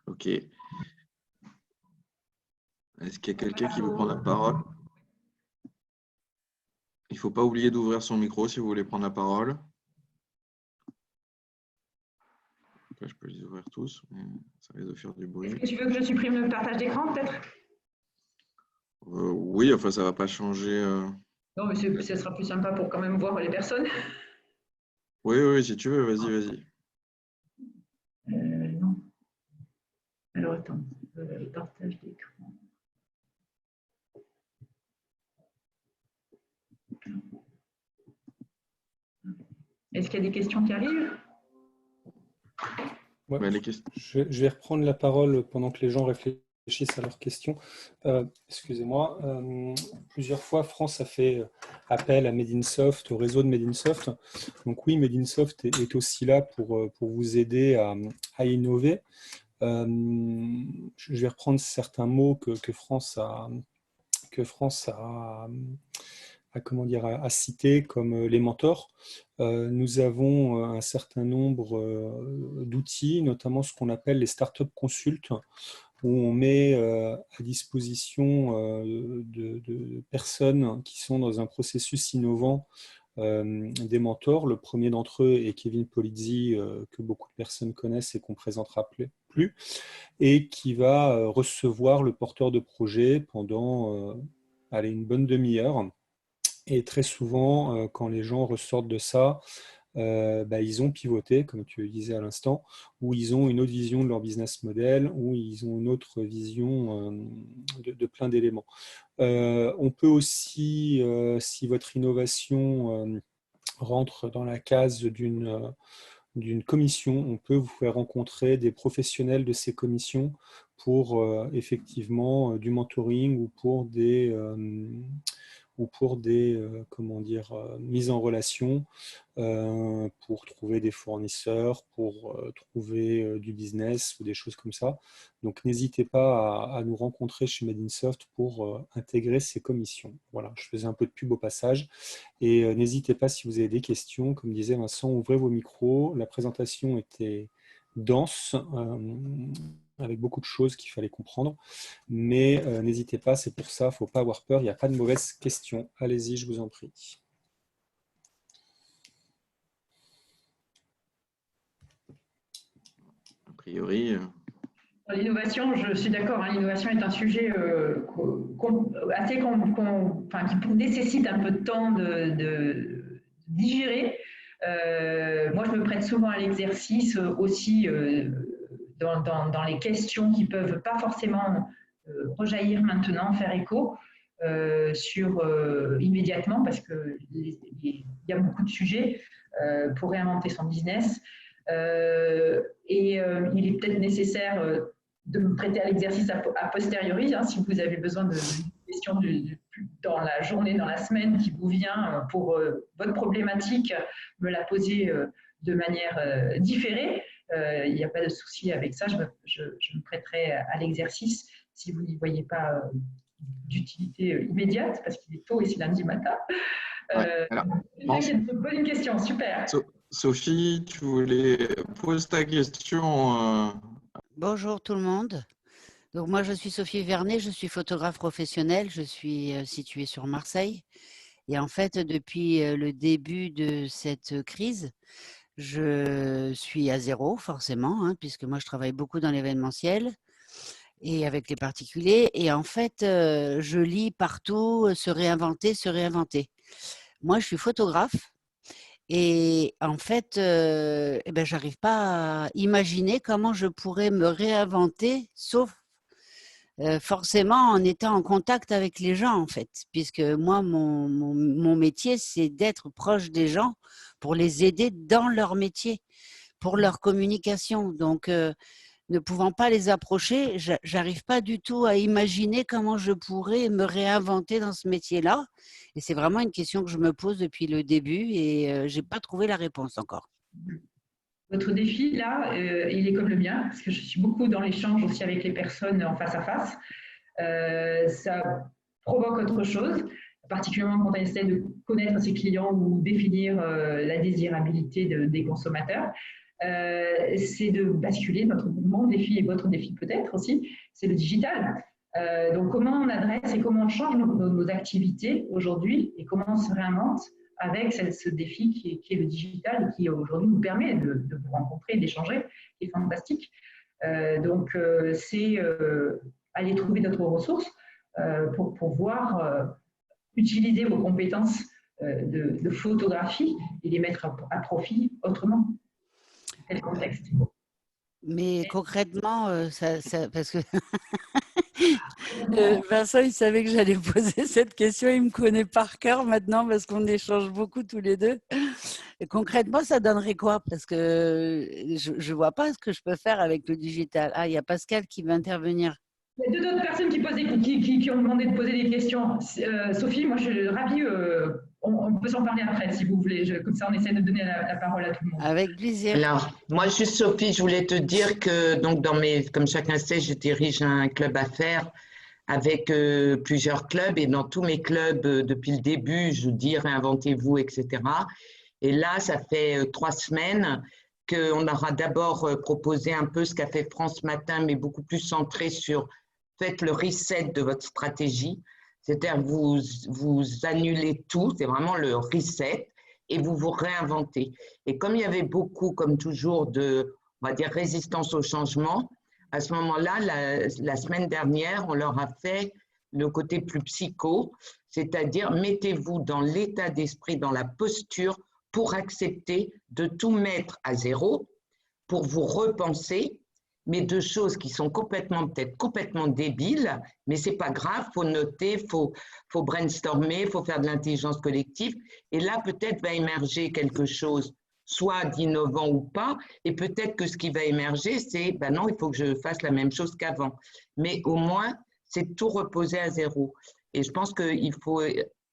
Ok. Est-ce qu'il y a quelqu'un qui veut prendre la parole? Il ne faut pas oublier d'ouvrir son micro si vous voulez prendre la parole. Là, je peux les ouvrir tous, mais ça risque de faire du bruit. Est-ce que tu veux que je supprime le partage d'écran, peut-être? Oui, enfin, ça ne va pas changer. Non, mais ce sera plus sympa pour quand même voir les personnes. Oui, si tu veux, vas-y. Non. Alors, attends, partage d'écran. Est-ce qu'il y a des questions qui arrivent? Ouais, les questions. Je vais reprendre la parole pendant que les gens réfléchissent à leurs questions. Excusez-moi. Plusieurs fois, France a fait appel à Made in Soft, au réseau de Made in Soft. Donc oui, Made in Soft est aussi là pour vous aider à innover. Je vais reprendre certains mots que France a à citer comme les mentors. Nous avons un certain nombre d'outils, notamment ce qu'on appelle les startup consultes, où on met à disposition de personnes qui sont dans un processus innovant des mentors. Le premier d'entre eux est Kevin Polizzi, que beaucoup de personnes connaissent et qu'on ne présentera plus, et qui va recevoir le porteur de projet pendant une bonne demi-heure. Et très souvent, quand les gens ressortent de ça, ils ont pivoté, comme tu le disais à l'instant, ou ils ont une autre vision de leur business model, ou ils ont une autre vision de plein d'éléments. On peut aussi, si votre innovation rentre dans la case d'une commission, on peut vous faire rencontrer des professionnels de ces commissions pour effectivement du mentoring ou pour des mises en relation pour trouver des fournisseurs, pour trouver du business ou des choses comme ça. Donc, n'hésitez pas à nous rencontrer chez Made in Soft pour intégrer ces commissions. Voilà, je faisais un peu de pub au passage. Et n'hésitez pas, si vous avez des questions, comme disait Vincent, ouvrez vos micros. La présentation était dense, avec beaucoup de choses qu'il fallait comprendre. Mais n'hésitez pas, c'est pour ça, il ne faut pas avoir peur, il n'y a pas de mauvaises questions. Allez-y, je vous en prie. A priori. L'innovation, je suis d'accord, hein, l'innovation est un sujet assez qui nécessite un peu de temps de digérer. Moi, je me prête souvent à l'exercice aussi dans les questions qui ne peuvent pas forcément rejaillir maintenant, faire écho immédiatement, parce qu'il y a beaucoup de sujets pour réinventer son business. Il est peut-être nécessaire de me prêter à l'exercice a posteriori, hein, si vous avez besoin de questions dans la journée, dans la semaine qui vous vient pour votre problématique, me la poser de manière différée. Il n'y a pas de souci avec ça, je me prêterai à l'exercice si vous n'y voyez pas d'utilité immédiate, parce qu'il est tôt et c'est lundi matin. Bonne question, super. Sophie, tu voulais poser ta question. Bonjour tout le monde. Donc moi je suis Sophie Vernet, je suis photographe professionnelle, je suis située sur Marseille. Et en fait, depuis le début de cette crise, Je suis à zéro, forcément, hein, puisque moi, je travaille beaucoup dans l'événementiel et avec les particuliers. Et en fait, je lis partout se réinventer, se réinventer. Moi, je suis photographe et en fait, eh ben, j'arrive pas à imaginer comment je pourrais me réinventer, sauf forcément en étant en contact avec les gens, en fait, puisque moi, mon métier, c'est d'être proche des gens pour les aider dans leur métier, pour leur communication. Donc, ne pouvant pas les approcher, j'arrive pas du tout à imaginer comment je pourrais me réinventer dans ce métier-là. Et c'est vraiment une question que je me pose depuis le début et j'ai pas trouvé la réponse encore. Votre défi, là, il est comme le mien, parce que je suis beaucoup dans l'échange aussi avec les personnes en face à face. Ça provoque autre chose, particulièrement quand on essaie de connaître ses clients ou définir la désirabilité des consommateurs. C'est de basculer. Mon défi et votre défi peut-être aussi, c'est le digital. Donc, comment on adresse et comment on change nos activités aujourd'hui et comment on se réinvente avec ce défi qui est le digital et qui aujourd'hui nous permet de vous rencontrer, d'échanger, qui est fantastique. Donc, c'est aller trouver d'autres ressources pour pouvoir utiliser vos compétences de photographie et les mettre à profit autrement. Quel contexte? Mais concrètement, parce que Vincent, il savait que j'allais poser cette question. Il me connaît par cœur maintenant parce qu'on échange beaucoup tous les deux. Et concrètement, ça donnerait quoi? Parce que je ne vois pas ce que je peux faire avec le digital. Ah, il y a Pascal qui va intervenir. Il y a deux autres personnes qui ont demandé de poser des questions. Sophie, moi, je suis ravie. On peut s'en parler après, si vous voulez. Comme ça, on essaie de donner la parole à tout le monde. Avec plaisir. Alors, moi, juste Sophie, je voulais te dire que, donc, comme chacun sait, je dirige un club affaires avec plusieurs clubs et dans tous mes clubs, depuis le début, je dis réinventez-vous, etc. Et là, ça fait 3 semaines qu'on aura d'abord proposé un peu ce qu'a fait France Matin, mais beaucoup plus centré sur faites le reset de votre stratégie, c'est-à-dire vous annulez tout, c'est vraiment le reset, et vous vous réinventez. Et comme il y avait beaucoup, comme toujours, on va dire, résistance au changement, à ce moment-là, la semaine dernière, on leur a fait le côté plus psycho, c'est-à-dire mettez-vous dans l'état d'esprit, dans la posture pour accepter de tout mettre à zéro, pour vous repenser, mais de choses qui sont peut-être complètement débiles, mais c'est pas grave, faut noter, faut brainstormer, faut faire de l'intelligence collective, et là peut-être va émerger quelque chose, soit d'innovant ou pas, et peut-être que ce qui va émerger, c'est, ben non, il faut que je fasse la même chose qu'avant, mais au moins, c'est tout reposer à zéro. Et je pense qu'il faut...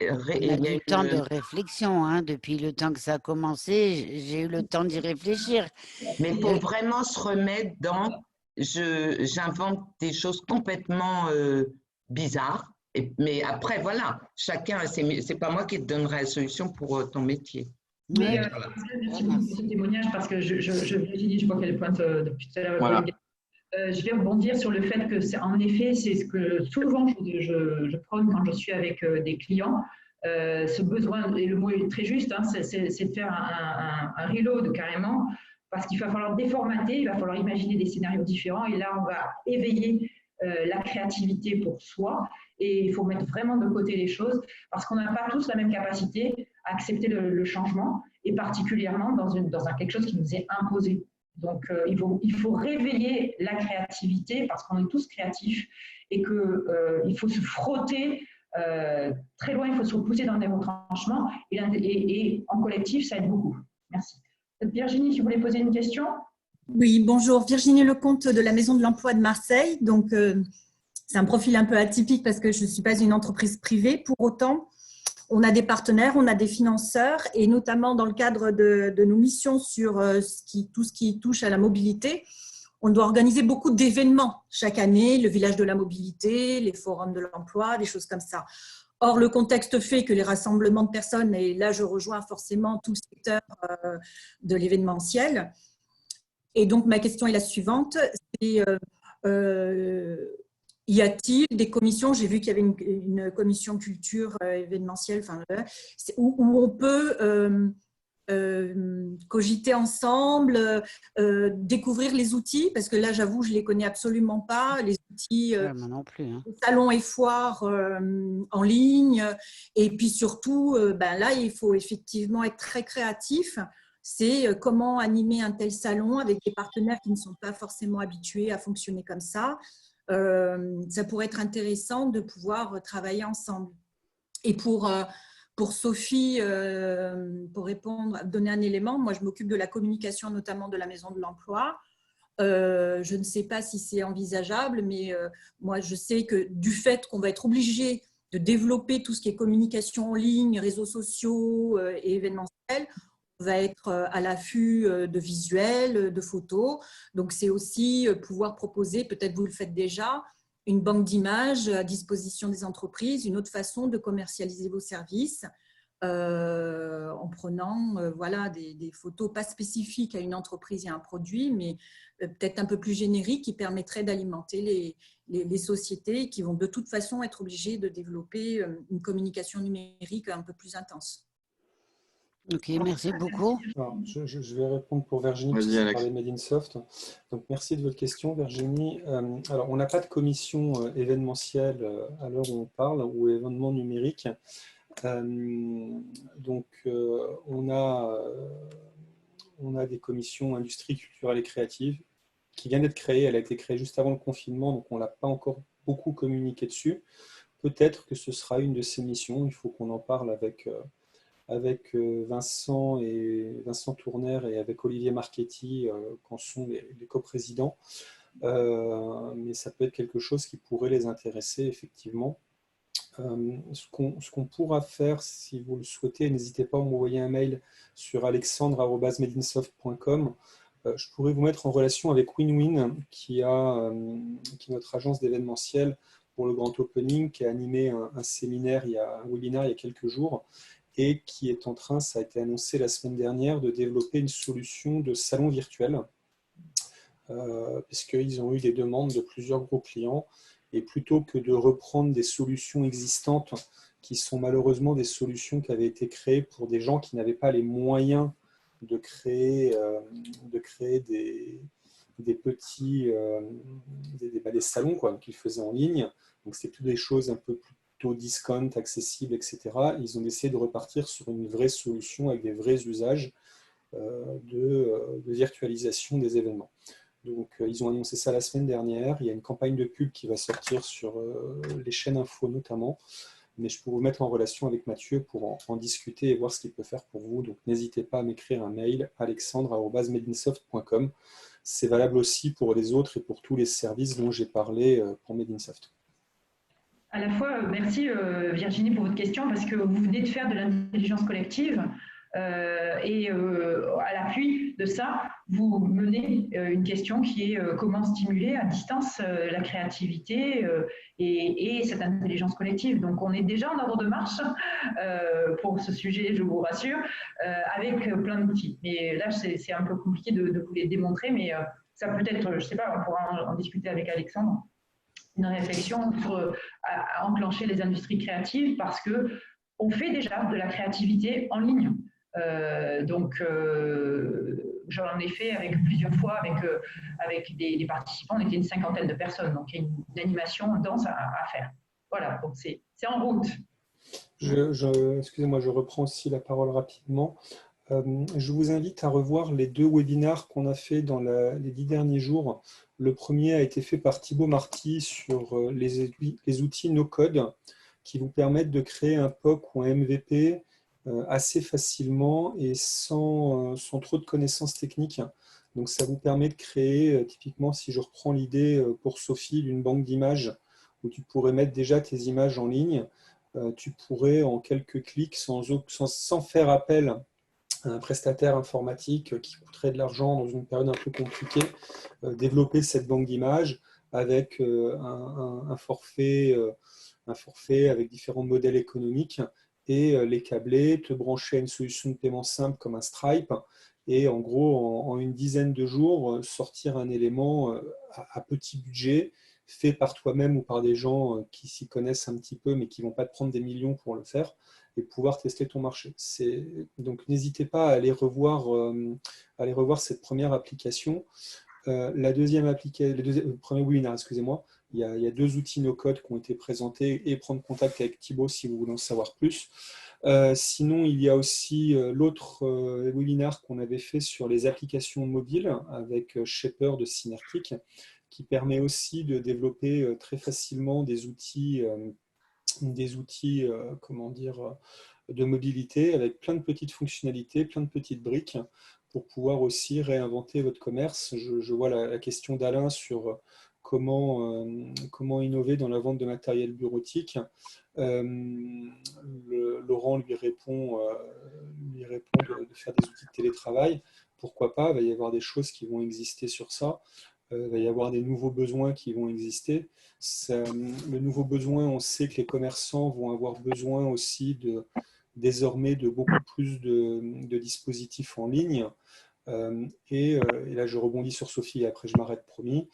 Il y a du temps de réflexion, hein. Depuis le temps que ça a commencé, j'ai eu le temps d'y réfléchir. Mais il faut vraiment se remettre dans j'invente des choses complètement bizarres. Mais après, voilà, chacun, c'est pas moi qui te donnerai la solution pour ton métier. Mais merci beaucoup pour ce témoignage parce que je vois qu'elle pointe depuis tout à l'heure. Voilà. Je vais rebondir sur le fait que, en effet, c'est ce que souvent je prône quand je suis avec des clients. Ce besoin, et le mot est très juste, hein, c'est de faire un reload carrément, parce qu'il va falloir déformater, il va falloir imaginer des scénarios différents, et là, on va éveiller la créativité pour soi, et il faut mettre vraiment de côté les choses, parce qu'on n'a pas tous la même capacité à accepter le changement, et particulièrement dans quelque chose qui nous est imposé. Donc, il faut réveiller la créativité parce qu'on est tous créatifs et qu'il faut se frotter très loin, il faut se repousser dans des retranchements et en collectif, ça aide beaucoup. Merci. Virginie, si vous voulez poser une question? Oui, bonjour. Virginie Lecomte de la Maison de l'Emploi de Marseille. Donc, c'est un profil un peu atypique parce que je ne suis pas une entreprise privée. Pour autant, on a des partenaires, on a des financeurs et notamment dans le cadre de nos missions sur tout ce qui touche à la mobilité, on doit organiser beaucoup d'événements chaque année, le village de la mobilité, les forums de l'emploi, des choses comme ça. Or, le contexte fait que les rassemblements de personnes, et là je rejoins forcément tout le secteur de l'événementiel. Et donc ma question est la suivante, c'est y a-t-il des commissions, j'ai vu qu'il y avait une commission culture événementielle, où on peut cogiter ensemble, découvrir les outils, parce que là, j'avoue, je ne les connais absolument pas, les outils Moi non plus. Hein. salons et foires en ligne. Et puis surtout, là, il faut effectivement être très créatif. C'est comment animer un tel salon avec des partenaires qui ne sont pas forcément habitués à fonctionner comme ça. Ça pourrait être intéressant de pouvoir travailler ensemble. Et pour Sophie, pour répondre, donner un élément, moi je m'occupe de la communication notamment de la Maison de l'Emploi. Je ne sais pas si c'est envisageable, mais moi je sais que du fait qu'on va être obligé de développer tout ce qui est communication en ligne, réseaux sociaux et événementiels, on va être à l'affût de visuels, de photos. Donc c'est aussi pouvoir proposer, peut-être vous le faites déjà, une banque d'images à disposition des entreprises, une autre façon de commercialiser vos services en prenant des photos pas spécifiques à une entreprise et à un produit, mais peut-être un peu plus génériques qui permettraient d'alimenter les sociétés qui vont de toute façon être obligées de développer une communication numérique un peu plus intense. Ok, merci beaucoup. Alors, je vais répondre pour Virginie, puisque vous parlez de Made in Soft. Donc, merci de votre question, Virginie. Alors, on n'a pas de commission événementielle à l'heure où on parle, ou événement numérique. On a des commissions industrie culturelle et créative qui viennent d'être créées. Elle a été créée juste avant le confinement, donc on ne l'a pas encore beaucoup communiqué dessus. Peut-être que ce sera une de ces missions. Il faut qu'on en parle avec Vincent Tourner et avec Olivier Marchetti, qu'en sont les coprésidents. Mais ça peut être quelque chose qui pourrait les intéresser, effectivement. Ce qu'on pourra faire, si vous le souhaitez, n'hésitez pas à m'envoyer un mail sur alexandre@madeinsoft.com. Je pourrais vous mettre en relation avec WinWin, qui est notre agence d'événementiel pour le grand opening, qui a animé un webinaire il y a quelques jours, et qui est en train, ça a été annoncé la semaine dernière, de développer une solution de salon virtuel, puisqu'ils ont eu des demandes de plusieurs gros clients. Et plutôt que de reprendre des solutions existantes qui sont malheureusement des solutions qui avaient été créées pour des gens qui n'avaient pas les moyens de créer des petits des salons qu'ils faisaient en ligne. Donc, c'était toutes des choses un peu plutôt discount, accessibles, etc. Ils ont décidé de repartir sur une vraie solution avec des vrais usages de virtualisation des événements. Donc, ils ont annoncé ça la semaine dernière. Il y a une campagne de pub qui va sortir sur les chaînes info notamment. Mais je peux vous mettre en relation avec Mathieu pour en discuter et voir ce qu'il peut faire pour vous. Donc, n'hésitez pas à m'écrire un mail, alexandre@madeinsoft.com. C'est valable aussi pour les autres et pour tous les services dont j'ai parlé pour Made in Soft. À la fois, merci Virginie pour votre question, parce que vous venez de faire de l'intelligence collective. Et à l'appui de ça, vous menez une question qui est comment stimuler à distance la créativité et cette intelligence collective. Donc, on est déjà en ordre de marche pour ce sujet, je vous rassure, avec plein d'outils. Mais là, c'est un peu compliqué de vous les démontrer, mais ça peut être, je ne sais pas, on pourra en discuter avec Alexandre, une réflexion sur à enclencher les industries créatives, parce qu'on fait déjà de la créativité en ligne. J'en ai fait avec plusieurs fois avec des participants, on était une 50aine de personnes, donc il y a une animation dense à faire. Voilà, donc c'est en route. Excusez-moi, je reprends aussi la parole rapidement. Je vous invite à revoir les 2 webinaires qu'on a fait dans les 10 derniers jours. Le premier a été fait par Thibaut Marty sur les outils no-code qui vous permettent de créer un POC ou un MVP assez facilement et sans trop de connaissances techniques. Donc ça vous permet de créer, typiquement si je reprends l'idée pour Sophie d'une banque d'images où tu pourrais mettre déjà tes images en ligne, tu pourrais en quelques clics sans faire appel à un prestataire informatique qui coûterait de l'argent dans une période un peu compliquée, développer cette banque d'images avec un forfait avec différents modèles économiques et les câbler, te brancher à une solution de paiement simple comme un Stripe et en gros, en une dizaine de jours, sortir un élément à petit budget, fait par toi-même ou par des gens qui s'y connaissent un petit peu mais qui ne vont pas te prendre des millions pour le faire, et pouvoir tester ton marché. Donc, n'hésitez pas à aller revoir cette première application. La deuxième le premier webinaire, excusez-moi, il y a 2 outils no-code qui ont été présentés et prendre contact avec Thibaut si vous voulez en savoir plus. Sinon, il y a aussi l'autre webinaire qu'on avait fait sur les applications mobiles avec Shaper de Synertic, qui permet aussi de développer très facilement des outils comment dire, de mobilité avec plein de petites fonctionnalités, plein de petites briques pour pouvoir aussi réinventer votre commerce. Je vois la question d'Alain sur comment innover dans la vente de matériel bureautique. Laurent lui répond de faire des outils de télétravail. Pourquoi pas? Il va y avoir des choses qui vont exister sur ça. Il va y avoir des nouveaux besoins qui vont exister. Le nouveau besoin, on sait que les commerçants vont avoir besoin aussi désormais de beaucoup plus de dispositifs en ligne. Et là, je rebondis sur Sophie et après je m'arrête, promis.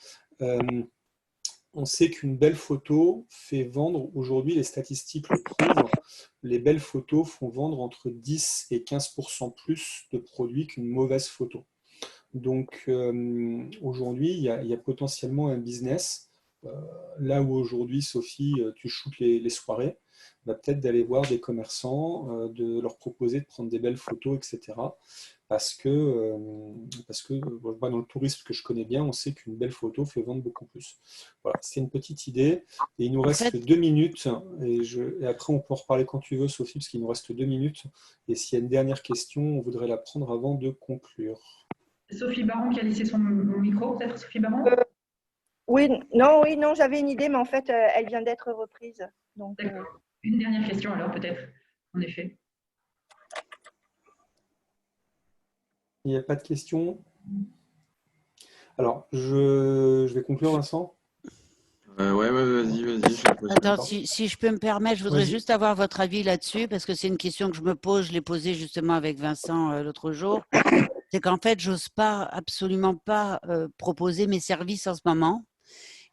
On sait qu'une belle photo fait vendre, aujourd'hui les statistiques le prouvent, les belles photos font vendre entre 10 et 15% plus de produits qu'une mauvaise photo. Donc aujourd'hui, il y a potentiellement un business. Là où aujourd'hui, Sophie, tu shootes les soirées, peut-être d'aller voir des commerçants, de leur proposer de prendre des belles photos, etc. Parce que moi, dans le tourisme que je connais bien, on sait qu'une belle photo fait vendre beaucoup plus. Voilà, c'est une petite idée. Et il nous reste 2 minutes. Et après, on peut en reparler quand tu veux, Sophie, parce qu'il nous reste 2 minutes. Et s'il y a une dernière question, on voudrait la prendre avant de conclure. Sophie Baron qui a laissé son micro, peut-être Sophie Baron? Oui, non, j'avais une idée, mais en fait, elle vient d'être reprise. D'accord. Une dernière question alors, peut-être, en effet. Il n'y a pas de questions? Alors, je vais conclure, Vincent. Ouais, vas-y. Attends, si je peux me permettre, je voudrais juste avoir votre avis là-dessus, parce que c'est une question que je me pose, je l'ai posée justement avec Vincent l'autre jour. C'est qu'en fait, j'ose pas, absolument pas proposer mes services en ce moment.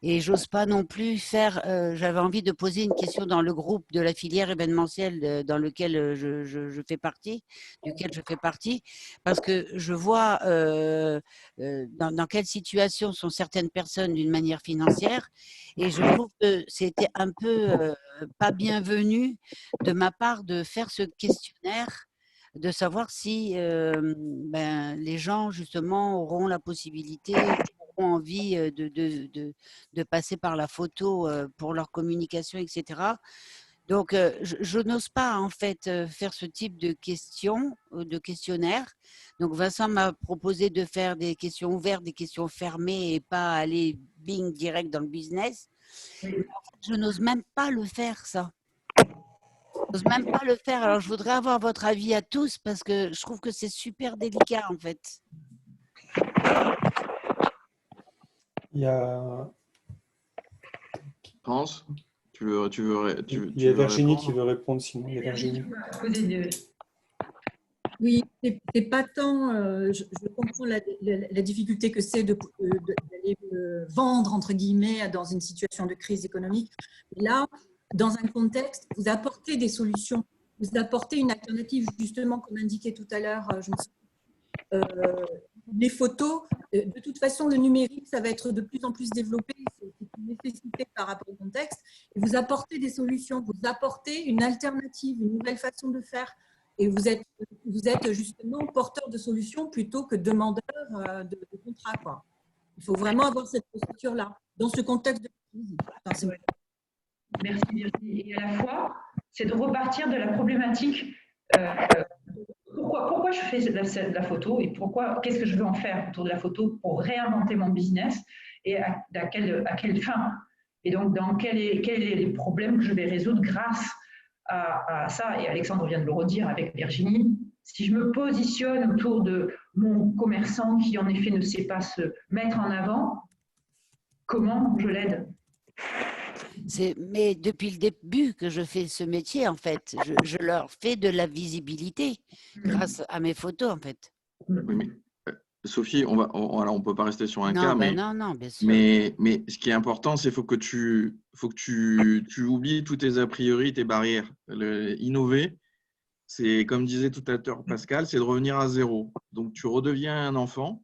Et j'ose pas non plus faire. J'avais envie de poser une question dans le groupe de la filière événementielle dans lequel je fais partie, duquel je fais partie, parce que je vois dans quelle situation sont certaines personnes d'une manière financière, et je trouve que c'était un peu pas bienvenu de ma part de faire ce questionnaire, de savoir si les gens justement auront la possibilité, auront envie de passer par la photo pour leur communication, etc. Donc, je n'ose pas en fait faire ce type de questions, de questionnaire. Donc, Vincent m'a proposé de faire des questions ouvertes, des questions fermées et pas aller bing direct dans le business. Mais en fait, je n'ose même pas le faire, ça. Je n'ose même pas le faire. Alors, je voudrais avoir votre avis à tous parce que je trouve que c'est super délicat en fait. Il y a France, il y a Virginie qui veut répondre, sinon il y a Virginie. Oui, c'est pas tant, je comprends la difficulté que c'est d'aller vendre, entre guillemets, dans une situation de crise économique. Mais là, dans un contexte, vous apportez des solutions, vous apportez une alternative, justement, comme indiqué tout à l'heure, les photos, de toute façon, le numérique, ça va être de plus en plus développé, c'est une nécessité par rapport au contexte, et vous apportez des solutions, vous apportez une alternative, une nouvelle façon de faire. Et vous êtes justement porteur de solutions plutôt que demandeur de contrat, quoi. Il faut vraiment avoir cette posture-là, dans ce contexte de crise. Enfin, merci Virginie. Et à la fois, c'est de repartir de la problématique. Pourquoi je fais de la photo et qu'est-ce que je veux en faire autour de la photo pour réinventer mon business et à quelle fin? Et donc, quels sont les problèmes que je vais résoudre grâce à ça, et Alexandre vient de le redire avec Virginie, si je me positionne autour de mon commerçant qui en effet ne sait pas se mettre en avant, comment je l'aide? Mais depuis le début que je fais ce métier, en fait, je leur fais de la visibilité grâce à mes photos, en fait. Oui, mais Sophie, alors on peut pas rester sur un cas, non, bien sûr. Mais ce qui est important, c'est faut que tu oublies tous tes a priori, tes barrières. Innover, c'est comme disait tout à l'heure Pascal, c'est de revenir à zéro. Donc, tu redeviens un enfant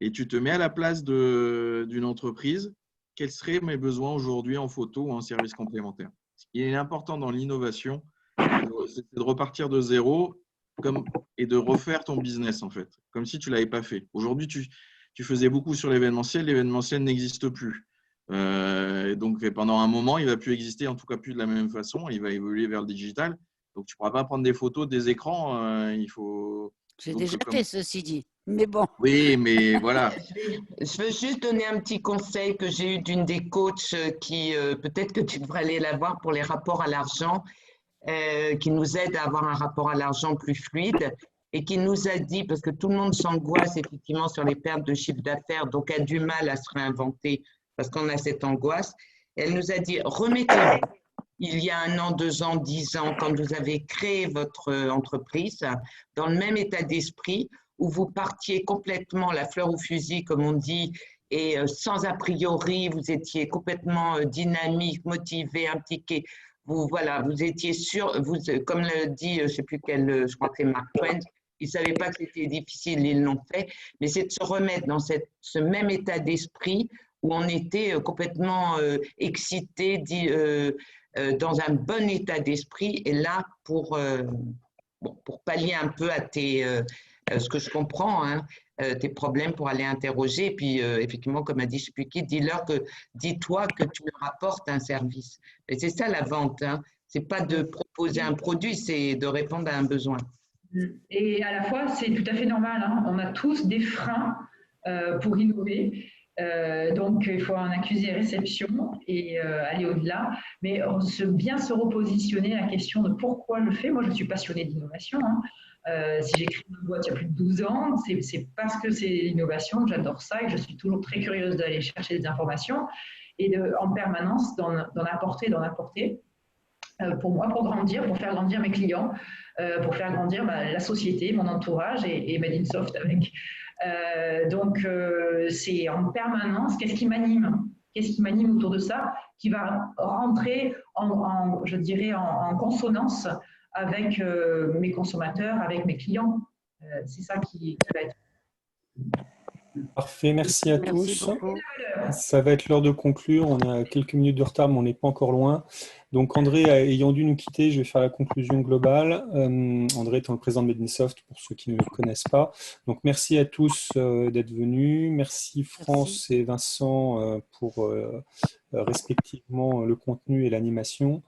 et tu te mets à la place d'une entreprise. Quels seraient mes besoins aujourd'hui en photo ou en service complémentaire? Ce qui est important dans l'innovation, c'est de repartir de zéro et de refaire ton business, en fait, comme si tu ne l'avais pas fait. Aujourd'hui, tu faisais beaucoup sur l'événementiel n'existe plus. Donc, pendant un moment, il ne va plus exister, en tout cas plus de la même façon. Il va évoluer vers le digital. Donc, tu ne pourras pas prendre des photos des écrans. Il faut. J'ai déjà fait, ceci dit. Mais bon. Oui, mais voilà. Je veux juste donner un petit conseil que j'ai eu d'une des coachs qui, peut-être que tu devrais aller la voir pour les rapports à l'argent, qui nous aide à avoir un rapport à l'argent plus fluide et qui nous a dit, parce que tout le monde s'angoisse effectivement sur les pertes de chiffre d'affaires, donc a du mal à se réinventer parce qu'on a cette angoisse. Elle nous a dit, remettez-vous. Il y a 1 an, 2 ans, 10 ans, quand vous avez créé votre entreprise, dans le même état d'esprit où vous partiez complètement la fleur au fusil, comme on dit, et sans a priori, vous étiez complètement dynamique, motivé, impliqué. Vous étiez sûr, comme le dit, je ne sais plus quel, je crois que c'est Mark Twain, ils ne savaient pas que c'était difficile, ils l'ont fait, mais c'est de se remettre dans ce même état d'esprit où on était complètement excité, dans un bon état d'esprit, et là, pour pallier un peu à ce que je comprends, hein, tes problèmes, pour aller interroger, et puis effectivement, comme a dit je ne sais plus qui, dis-toi que tu leur apportes un service. Et c'est ça la vente, hein. Ce n'est pas de proposer un produit, c'est de répondre à un besoin. Et à la fois, c'est tout à fait normal, hein. On a tous des freins pour innover. Donc, il faut en accuser réception et aller au-delà. Mais bien se repositionner à la question de pourquoi je le fais. Moi, je suis passionnée d'innovation, hein. Si j'ai créé une boîte il y a plus de 12 ans, c'est parce que c'est l'innovation, que j'adore ça et que je suis toujours très curieuse d'aller chercher des informations et en permanence d'en apporter, pour moi, pour grandir, pour faire grandir mes clients, pour faire grandir la société, mon entourage et Made in Soft avec. Donc, c'est en permanence, qu'est-ce qui m'anime autour de ça, qui va rentrer je dirais, en consonance avec mes consommateurs, avec mes clients. C'est ça qui va être. Parfait, merci à tous. Beaucoup. Ça va être l'heure de conclure. On a quelques minutes de retard, mais on n'est pas encore loin. Donc, André ayant dû nous quitter, je vais faire la conclusion globale. André étant le président de Made in Soft, pour ceux qui ne le connaissent pas. Donc, merci à tous d'être venus. Merci France et Vincent pour respectivement le contenu et l'animation.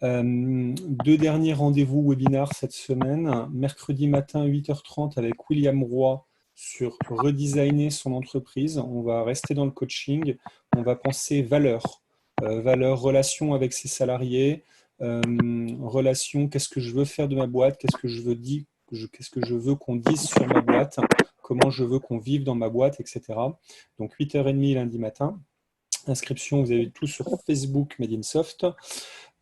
2 derniers rendez-vous webinaires cette semaine. Mercredi matin, 8h30 avec William Roy sur redesigner son entreprise. On va rester dans le coaching. On va penser valeur, relation avec ses salariés, relation, qu'est-ce que je veux faire de ma boîte, qu'est-ce que je veux qu'on dise sur ma boîte, comment je veux qu'on vive dans ma boîte, etc. Donc 8h30 lundi matin. Inscription, vous avez tout sur Facebook Made in Soft.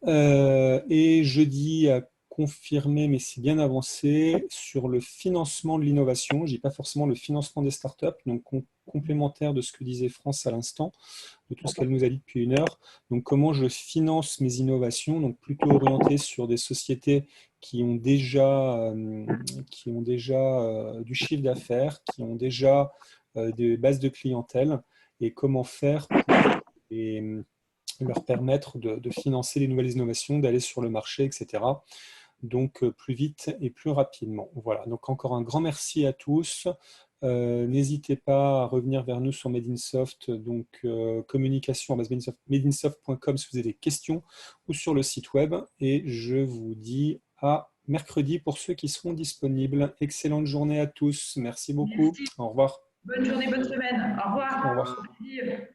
Et jeudi à confirmer, mais c'est bien avancé, sur le financement de l'innovation. Je dis pas forcément le financement des startups, donc complémentaire de ce que disait France à l'instant, de tout ce qu'elle nous a dit depuis 1 heure. Donc comment je finance mes innovations, donc plutôt orienté sur des sociétés qui ont déjà du chiffre d'affaires, qui ont déjà des bases de clientèle, et comment faire pour leur permettre de financer les nouvelles innovations, d'aller sur le marché, etc. Donc plus vite et plus rapidement. Voilà, donc encore un grand merci à tous. N'hésitez pas à revenir vers nous sur Made in Soft, donc communication à madeinsoft.com si vous avez des questions, ou sur le site web. Et je vous dis à mercredi pour ceux qui seront disponibles. Excellente journée à tous. Merci beaucoup. Merci. Au revoir. Bonne journée, bonne semaine. Au revoir. Au revoir. Au plaisir.